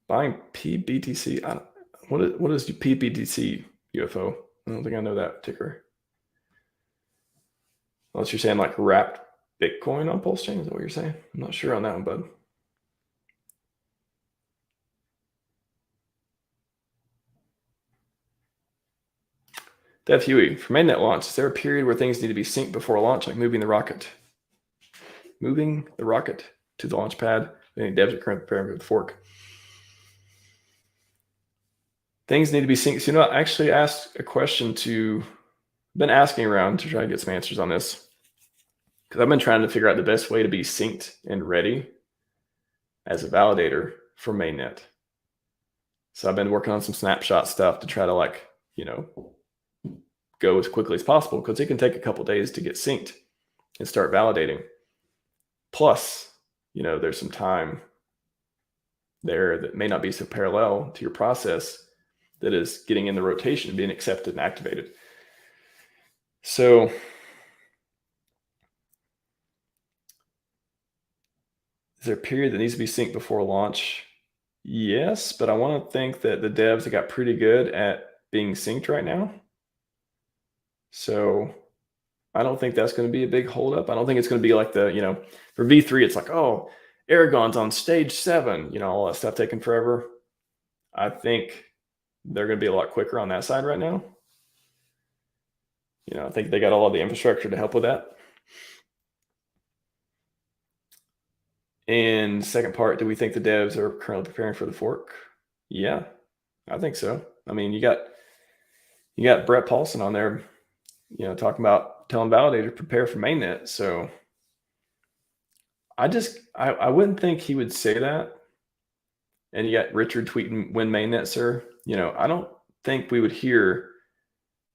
Buying PBTC. What is PBTC UFO? I don't think I know that ticker. Unless you're saying like wrapped Bitcoin on PulseChain, is that what you're saying? I'm not sure on that one, bud. Dev Huey, for mainnet launch, is there a period where things need to be synced before launch, like moving the rocket to the launch pad? Any devs are currently preparing for the fork. Things need to be synced. So, I actually asked a question been asking around to try to get some answers on this, because I've been trying to figure out the best way to be synced and ready as a validator for mainnet. So I've been working on some snapshot stuff to try to go as quickly as possible, because it can take a couple days to get synced and start validating. Plus, there's some time there that may not be so parallel to your process that is getting in the rotation, being accepted and activated. So is there a period that needs to be synced before launch? Yes, but I want to think that the devs have got pretty good at being synced right now. So I don't think that's going to be a big holdup. I don't think it's going to be like for V3, it's like, oh, Aragon's on stage 7, all that stuff taking forever. I think they're going to be a lot quicker on that side right now. I think they got all of the infrastructure to help with that. And second part, do we think the devs are currently preparing for the fork? Yeah, I think so. I mean, you got Brett Paulson on there, talking about telling validator prepare for mainnet. So I wouldn't think he would say that. And you got Richard tweeting when mainnet, sir. I don't think we would hear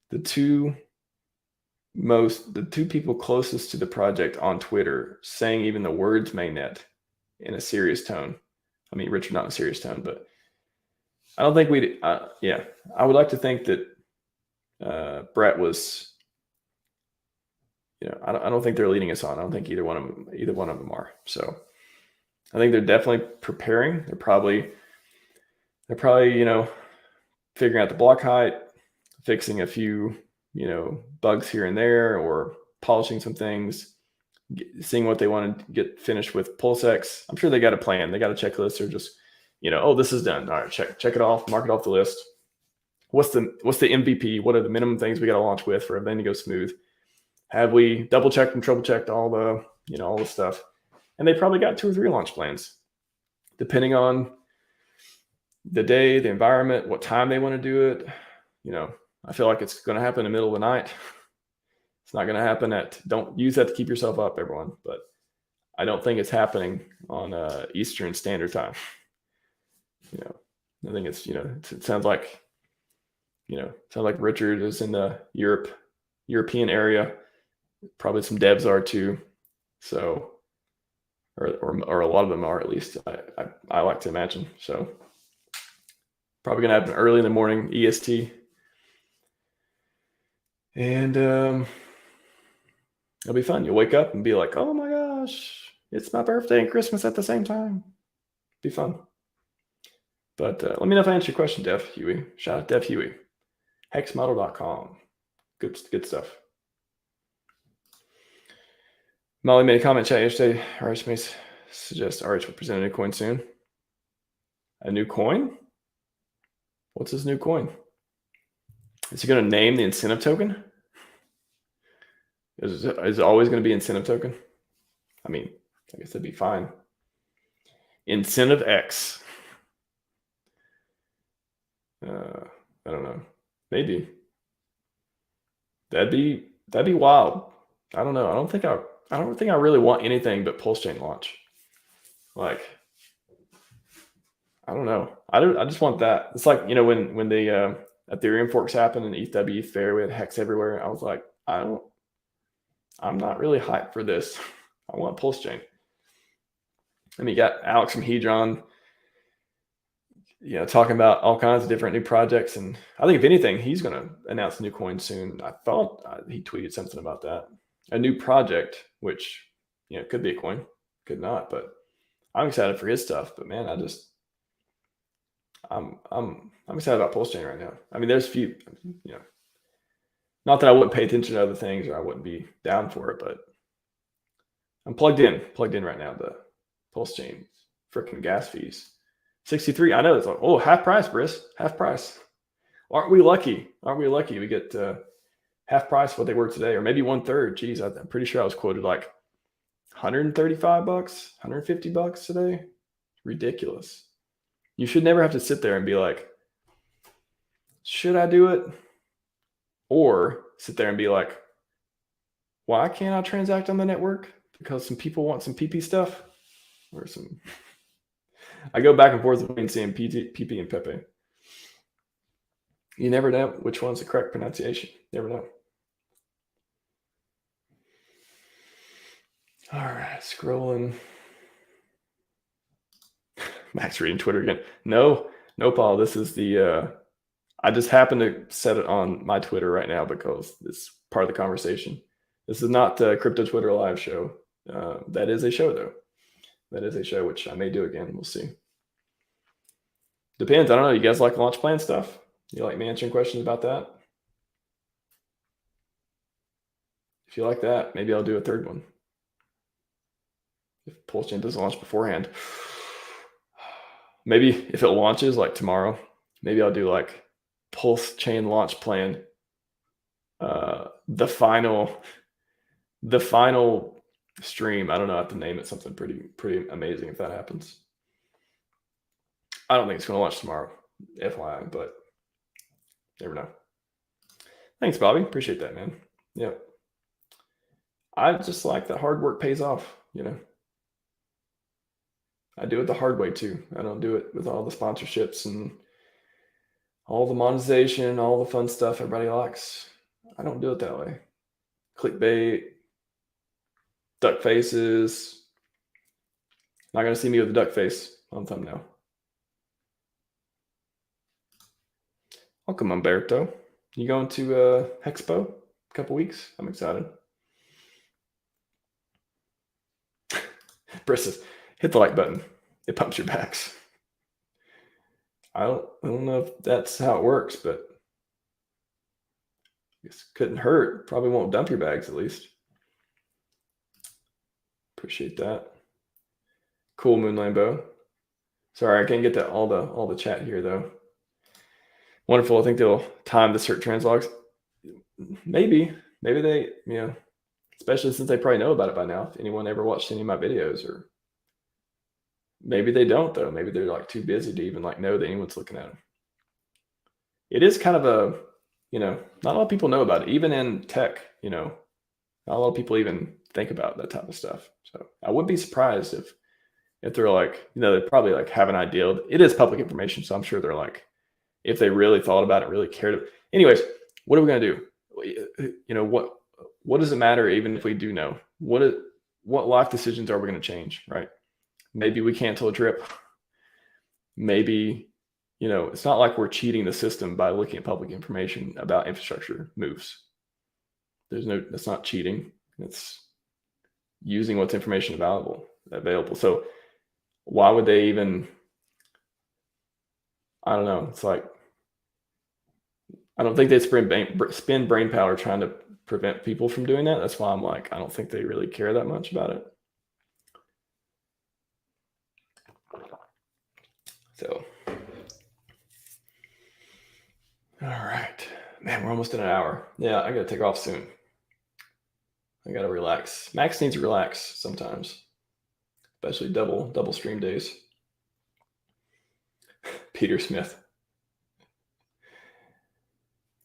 the two people closest to the project on Twitter saying even the words mainnet in a serious tone. I mean, Richard, not in a serious tone, but I don't think we'd, I would like to think that Brett was, I don't think they're leading us on. I don't think either one of them are. So I think they're definitely preparing. They're probably, figuring out the block height, fixing a few, bugs here and there, or polishing some things, seeing what they want to get finished with PulseX. I'm sure they got a plan. They got a checklist, or just, oh, this is done. All right, check it off, mark it off the list. What's the MVP? What are the minimum things we got to launch with for everything to go smooth? Have we double checked and triple checked all the, all the stuff? And they probably got 2 or 3 launch plans, depending on the day, the environment, what time they want to do it. I feel like it's going to happen in the middle of the night. It's not going to happen don't use that to keep yourself up, everyone. But I don't think it's happening on Eastern Standard Time. I think it's, it sounds like sounds like Richard is in the European area. Probably some devs are too. So, or a lot of them are, at least. I like to imagine. So, probably gonna happen early in the morning EST, and it'll be fun. You'll wake up and be like, "Oh my gosh, it's my birthday and Christmas at the same time." Be fun. But let me know if I answered your question, Dev Huey. Shout out Dev Huey. Hexmodel.com. Good stuff. Molly made a comment chat yesterday. RHMax suggests RH will present a new coin soon. A new coin? What's his new coin? Is he going to name the incentive token? Is it always going to be incentive token? I mean, I guess that'd be fine. Incentive X. I don't know. Maybe. That'd be wild. I don't know. I don't think I really want anything but PulseChain launch. Like, I don't know. I just want that. It's like, when the Ethereum forks happened and ETH fair, we had hex everywhere. I was like, I'm not really hyped for this. I want PulseChain. I mean, you got Alex from Hedron, talking about all kinds of different new projects. And I think if anything, he's going to announce a new coin soon. I thought he tweeted something about that. A new project, which, could be a coin, could not, but I'm excited for his stuff. But man, I'm excited about PulseChain right now. I mean, there's a few, not that I wouldn't pay attention to other things or I wouldn't be down for it, but I'm plugged in right now. The PulseChain freaking gas fees. 63. I know it's like, half price, Briss. Half price. Aren't we lucky? We get half price what they were today, or maybe 1/3. Geez, I'm pretty sure I was quoted like $135, $150 today. Ridiculous. You should never have to sit there and be like, should I do it? Or sit there and be like, why can't I transact on the network? Because some people want some PP stuff, or some. I go back and forth between saying PP and Pepe. You never know which one's the correct pronunciation. Never know. All right, scrolling. Max reading Twitter again. No, Paul. This is the. I just happened to set it on my Twitter right now because it's part of the conversation. This is not the Crypto Twitter live show. That is a show, though. That is a show, which I may do again. We'll see. Depends. I don't know. You guys like launch plan stuff? You like me answering questions about that? If you like that, maybe I'll do a third one. If PulseChain doesn't launch beforehand. Maybe if it launches like tomorrow, maybe I'll do like PulseChain launch plan. The final stream. I don't know. I have to name it something pretty amazing if that happens. I don't think it's going to launch tomorrow, FYI, but never know. Thanks, Bobby. Appreciate that, man. Yeah. I just like that hard work pays off, I do it the hard way too. I don't do it with all the sponsorships and all the monetization, all the fun stuff everybody likes. I don't do it that way. Clickbait, duck faces. Not going to see me with a duck face on thumbnail. Welcome, Umberto. You going to Hexpo a couple weeks? I'm excited. Brisses, hit the like button. It pumps your backs. I don't know if that's how it works, but I guess it couldn't hurt. Probably won't dump your bags at least. Appreciate that. Cool, Moon Lambo. Sorry, I can't get to all the chat here though. Wonderful. I think they'll time the cert translogs. Maybe they, especially since they probably know about it by now. If anyone ever watched any of my videos, or maybe they don't though. Maybe they're like too busy to even like know that anyone's looking at them. It is kind of a, not a lot of people know about it. Even in tech, not a lot of people even think about that type of stuff. So I wouldn't be surprised if they're like, they probably like have an idea. It is public information, so I'm sure they're like, if they really thought about it, really cared. Anyways, what are we going to do? What does it matter even if we do know? What life decisions are we going to change, right? Maybe we cancel a trip. Maybe, it's not like we're cheating the system by looking at public information about infrastructure moves. That's not cheating. It's using what's information available. So why would they even, I don't know. It's like, I don't think they spend brain power trying to prevent people from doing that. That's why I'm like, I don't think they really care that much about it. So, all right, man, we're almost at an hour. Yeah, I gotta take off soon. I gotta relax. Max needs to relax sometimes, especially double stream days. Peter Smith.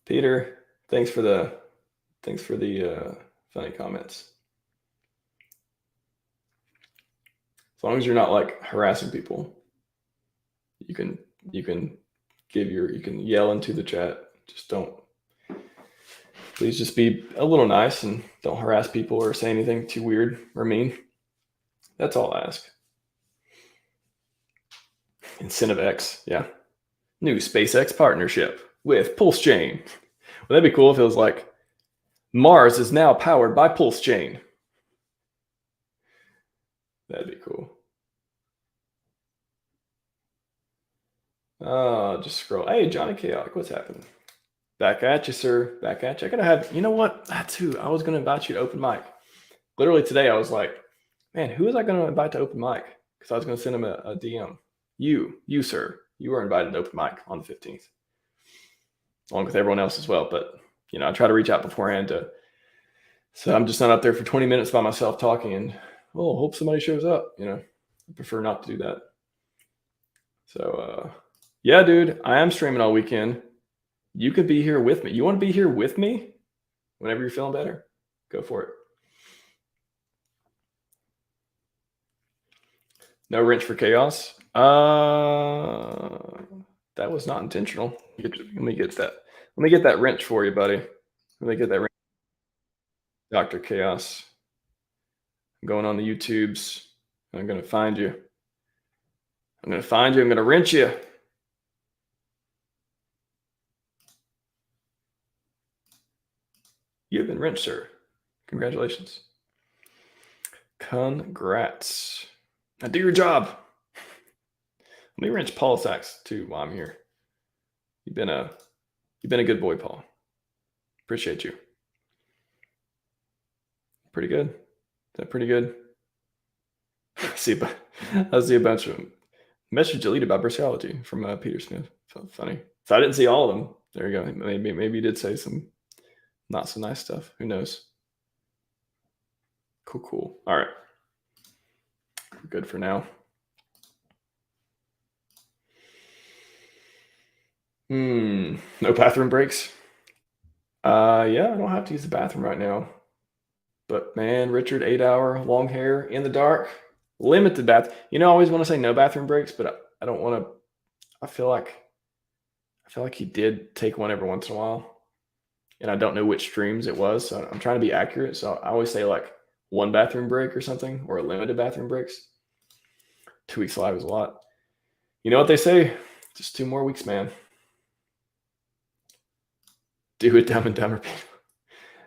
Peter, thanks for the funny comments. As long as you're not like harassing people, you can yell into the chat. Please just be a little nice and don't harass people or say anything too weird or mean. That's all I ask. Incentive X, yeah. New SpaceX partnership with PulseChain. Well, that'd be cool if it was like, Mars is now powered by PulseChain. That'd be cool. Just scroll. Hey, Johnny Chaotic, what's happening? Back at you, sir. Back at you. I gotta have, you know what? That's who I was gonna invite you to open mic. Literally today, I was like, man, who was I gonna invite to open mic? Because I was gonna send him a DM. You, sir. You were invited to open mic on the 15th, along with everyone else as well. But I try to reach out beforehand so I'm just not up there for 20 minutes by myself talking and hope somebody shows up. I prefer not to do that. So yeah, dude, I am streaming all weekend. You could be here with me. You want to be here with me whenever you're feeling better? Go for it. No wrench for chaos. That was not intentional. Let me get that wrench for you, buddy. Let me get that wrench. Dr. Chaos. I'm going on the YouTubes. I'm going to find you. I'm going to wrench you. You've been wrenched, sir. Congratulations. Congrats. Now do your job. Let me wrench PulseX too while I'm here. You've been a good boy, Paul. Appreciate you. Pretty good. Is that pretty good? I see a bunch of message deleted by Bristology from Peter Smith. So funny. So I didn't see all of them. There you go. Maybe you did say some not so nice stuff. Who knows? Cool. All right. Good for now. No bathroom breaks. Yeah, I don't have to use the bathroom right now. But man, Richard, 8-hour, long hair, in the dark, limited bath. I always want to say no bathroom breaks, but I don't want to. I feel like he did take one every once in a while, and I don't know which streams it was. So I'm trying to be accurate. So I always say like one bathroom break or something, or a limited bathroom breaks. 2 weeks live is a lot. You know what they say? Just 2 more weeks, man. Do it, Dumb and Dumber people.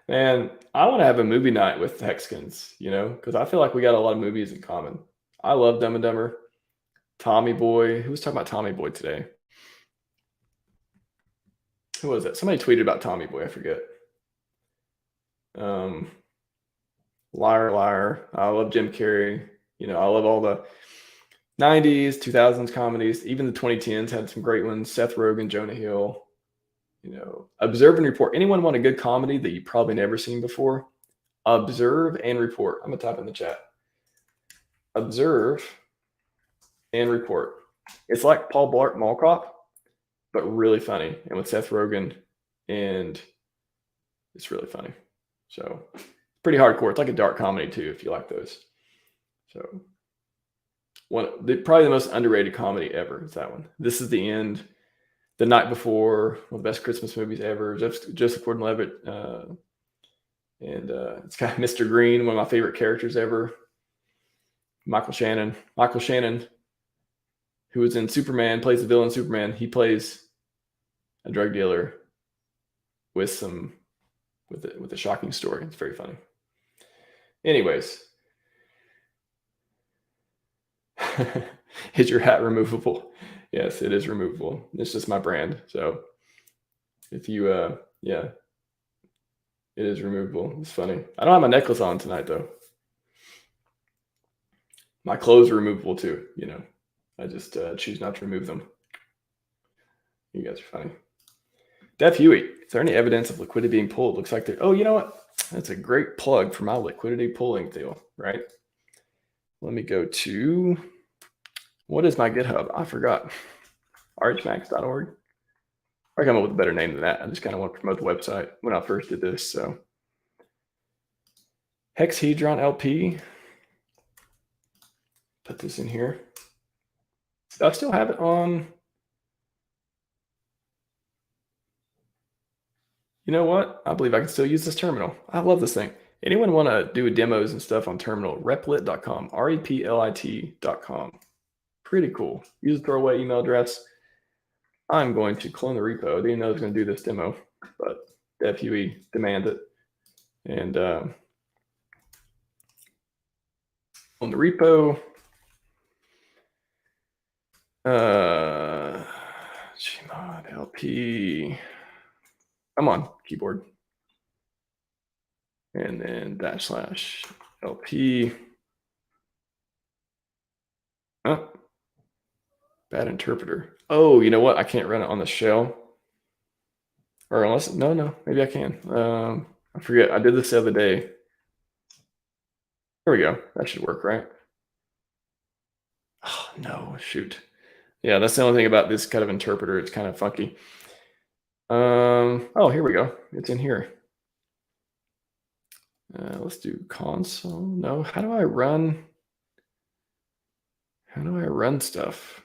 Man, I want to have a movie night with the Hexkins, because I feel like we got a lot of movies in common. I love Dumb and Dumber. Tommy Boy. Who was talking about Tommy Boy today? Who was that? Somebody tweeted about Tommy Boy. I forget. Liar, Liar. I love Jim Carrey. I love all the 90s, 2000s comedies. Even the 2010s had some great ones. Seth Rogen, Jonah Hill. Observe and Report. Anyone want a good comedy that you've probably never seen before? Observe and Report. I'm going to type in the chat. Observe and Report. It's like Paul Blart Mall Cop, but really funny. And with Seth Rogen, and it's really funny. So pretty hardcore. It's like a dark comedy too, if you like those. So probably the most underrated comedy ever is that one. This is the End. The Night Before, one of the best Christmas movies ever. Joseph Gordon-Levitt, and it's got Mr. Green, one of my favorite characters ever. Michael Shannon, who was in Superman, plays the villain in Superman. He plays a drug dealer with a shocking story. It's very funny. Anyways, is your hat removable? Yes, it is removable. It's just my brand. So if you, yeah, it is removable. It's funny. I don't have my necklace on tonight though. My clothes are removable too. You know, I just choose not to remove them. You guys are funny. Dev Huey, is there any evidence of liquidity being pulled? Looks like oh, you know what? That's a great plug for my liquidity pulling deal, right? Let me go to, what is my GitHub? I forgot. RHMax.org. I come up with a better name than that. I just kind of want to promote the website when I first did this. So Hexhedron LP. Put this in here. I still have it on. You know what? I believe I can still use this terminal. I love this thing. Anyone want to do demos and stuff on terminal? Replit.com, replit.com. Pretty cool. Use a throwaway email address. I'm going to clone the repo. I didn't know I was going to do this demo, but Dev Huey demanded it. And on the repo, gmod LP. Come on, keyboard. And then /LP. Oh, bad interpreter. Oh, you know what? I can't run it on the shell. Or unless, no, maybe I can. I forget. I did this the other day. There we go. That should work, right? Oh, no, shoot. Yeah, that's the only thing about this kind of interpreter. It's kind of funky. Oh, here we go. It's in here. Let's do console. No, how do I run stuff?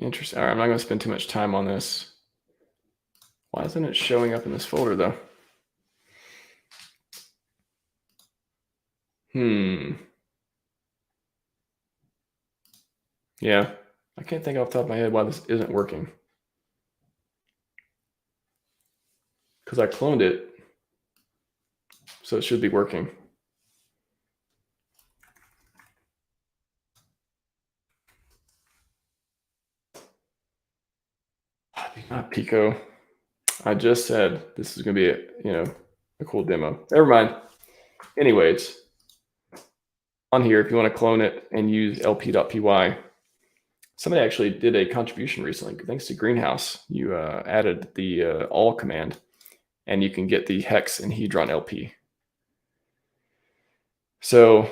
Interesting. All right, I'm not going to spend too much time on this. Why isn't it showing up in this folder though? Yeah, I can't think off the top of my head why this isn't working. Because I cloned it, so it should be working. Not Pico. I just said this is going to be a cool demo. Never mind. Anyways, on here, if you want to clone it and use lp.py, somebody actually did a contribution recently. Thanks to Greenhouse, you added the all command, and you can get the hex and hedron LP. So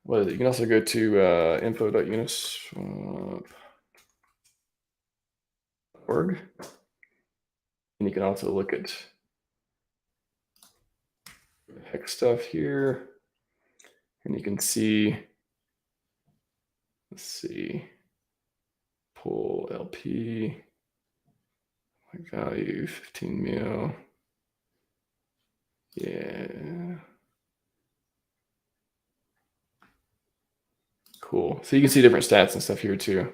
what is it? You can also go to info.uniswap.org, and you can also look at hex stuff here, and you can see, let's see, pull LP, value 15 mil. Yeah. Cool. So you can see different stats and stuff here too.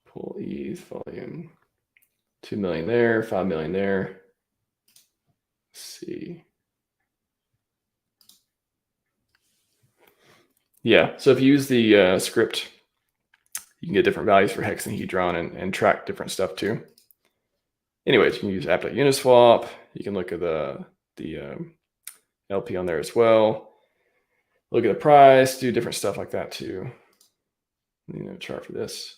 Pull ETH volume, 2 million there, 5 million there. Let's see. Yeah, so if you use the script, you can get different values for hex and hedron and track different stuff too. Anyways, you can use app.uniswap. You can look at the LP on there as well. Look at the price, do different stuff like that too. Chart for this.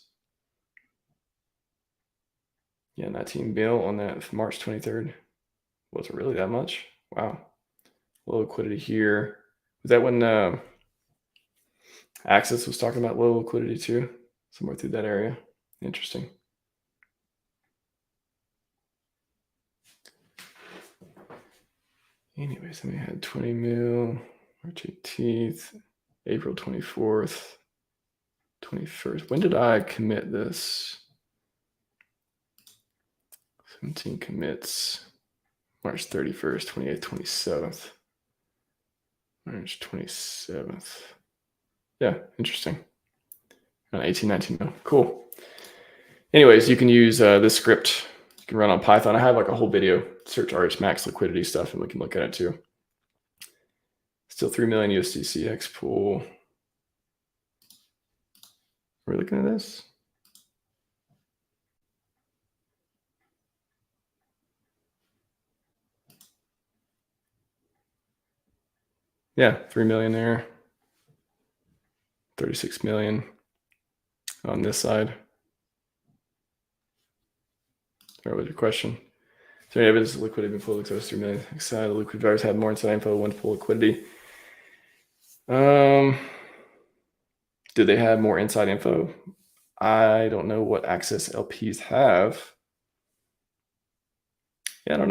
Yeah, 19 mil on that March 23rd. Was it really that much? Wow. Low liquidity here. Was that when Axis was talking about low liquidity too? Somewhere through that area. Interesting. Anyways, then we had 20 mil, March 18th, April 24th, 21st. When did I commit this? 17 commits, March 31st, 28th, 27th, March 27th. Yeah, interesting. 18, 19 mil, cool. Anyways, you can use this script. You can run on Python. I have like a whole video, search RHMax liquidity stuff, and we can look at it too. Still 3 million USDCX pool. Are we looking at this? Yeah, 3 million there. 36 million on this side. What was your question? Is there any evidence of liquidity been full close to 3 million? Excited, liquid drivers had more inside info when full liquidity. Do they have more inside info? I don't know what access LPs have. Yeah, I don't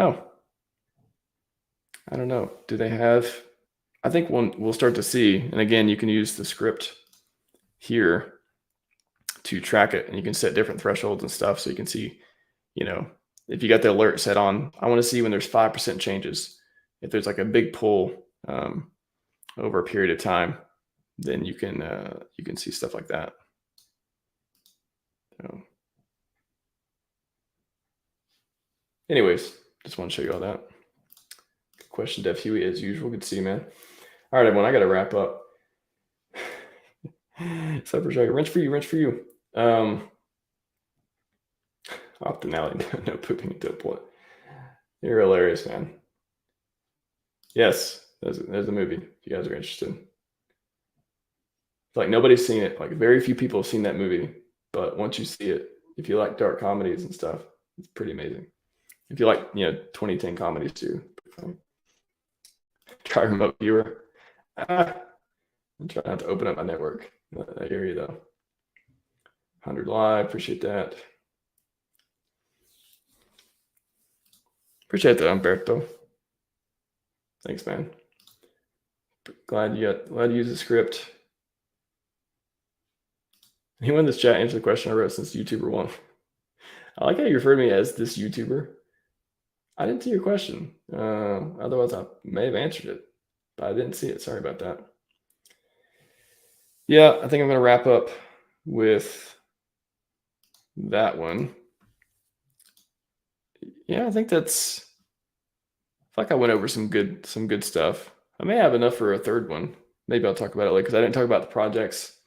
know. Do they have? I think we'll start to see. And again, you can use the script here to track it, and you can set different thresholds and stuff. So you can see, if you got the alert set on, I want to see when there's 5% changes. If there's like a big pull over a period of time, then you can see stuff like that. So, anyways, just want to show you all that. Good question, Def Huey, as usual. Good to see you, man. All right, everyone, I got to wrap up. Cypher Jagger, wrench for you. Optionality, no pooping into a plot. You're hilarious, man. Yes, there's a movie if you guys are interested. It's like nobody's seen it. Like very few people have seen that movie. But once you see it, if you like dark comedies and stuff, it's pretty amazing. If you like, 2010 comedies too. Try remote viewer. I'm trying not to open up my network. I hear you though. 100 live, appreciate that. Appreciate that, Umberto. Thanks, man. Glad you used the script. Anyone in this chat answer the question I wrote since YouTuber 1? I like how you referred to me as this YouTuber. I didn't see your question. Otherwise, I may have answered it, but I didn't see it. Sorry about that. Yeah, I think I'm going to wrap up with that one. Yeah, I think I feel like I went over some good stuff. I may have enough for a third one. Maybe I'll talk about it later because I didn't talk about the projects.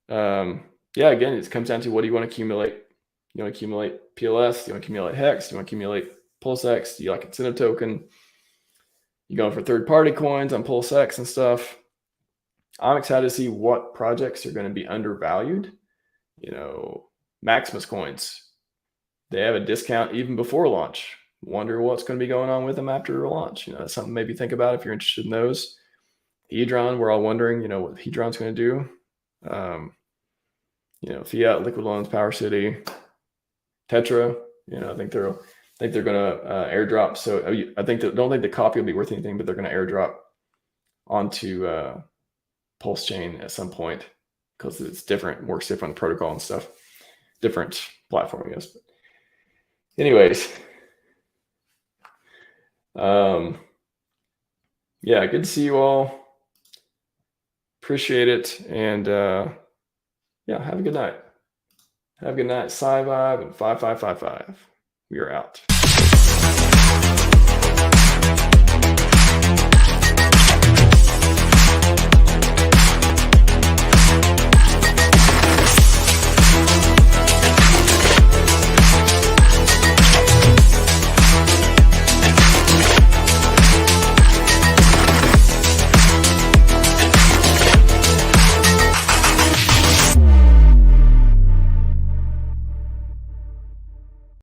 Yeah, again, it comes down to what do you want to accumulate? You want to accumulate PLS? Do you want to accumulate Hex? Do you want to accumulate PulseX? Do you like incentive token? You going for third-party coins on PulseX and stuff? I'm excited to see what projects are going to be undervalued. Maximus coins, they have a discount even before launch. Wonder what's going to be going on with them after launch. That's something maybe think about if you're interested in those. Hedron, we're all wondering, what Hedron's going to do. Fiat, Liquid Loans, Power City, Tetra. I think they're going to airdrop. So I don't think the copy will be worth anything, but they're going to airdrop onto PulseChain at some point because it's different, works different protocol and stuff, different platform, I guess. But anyways, yeah, good to see you all. Appreciate it, and yeah, have a good night. Have a good night. Scivive and 5555. We are out.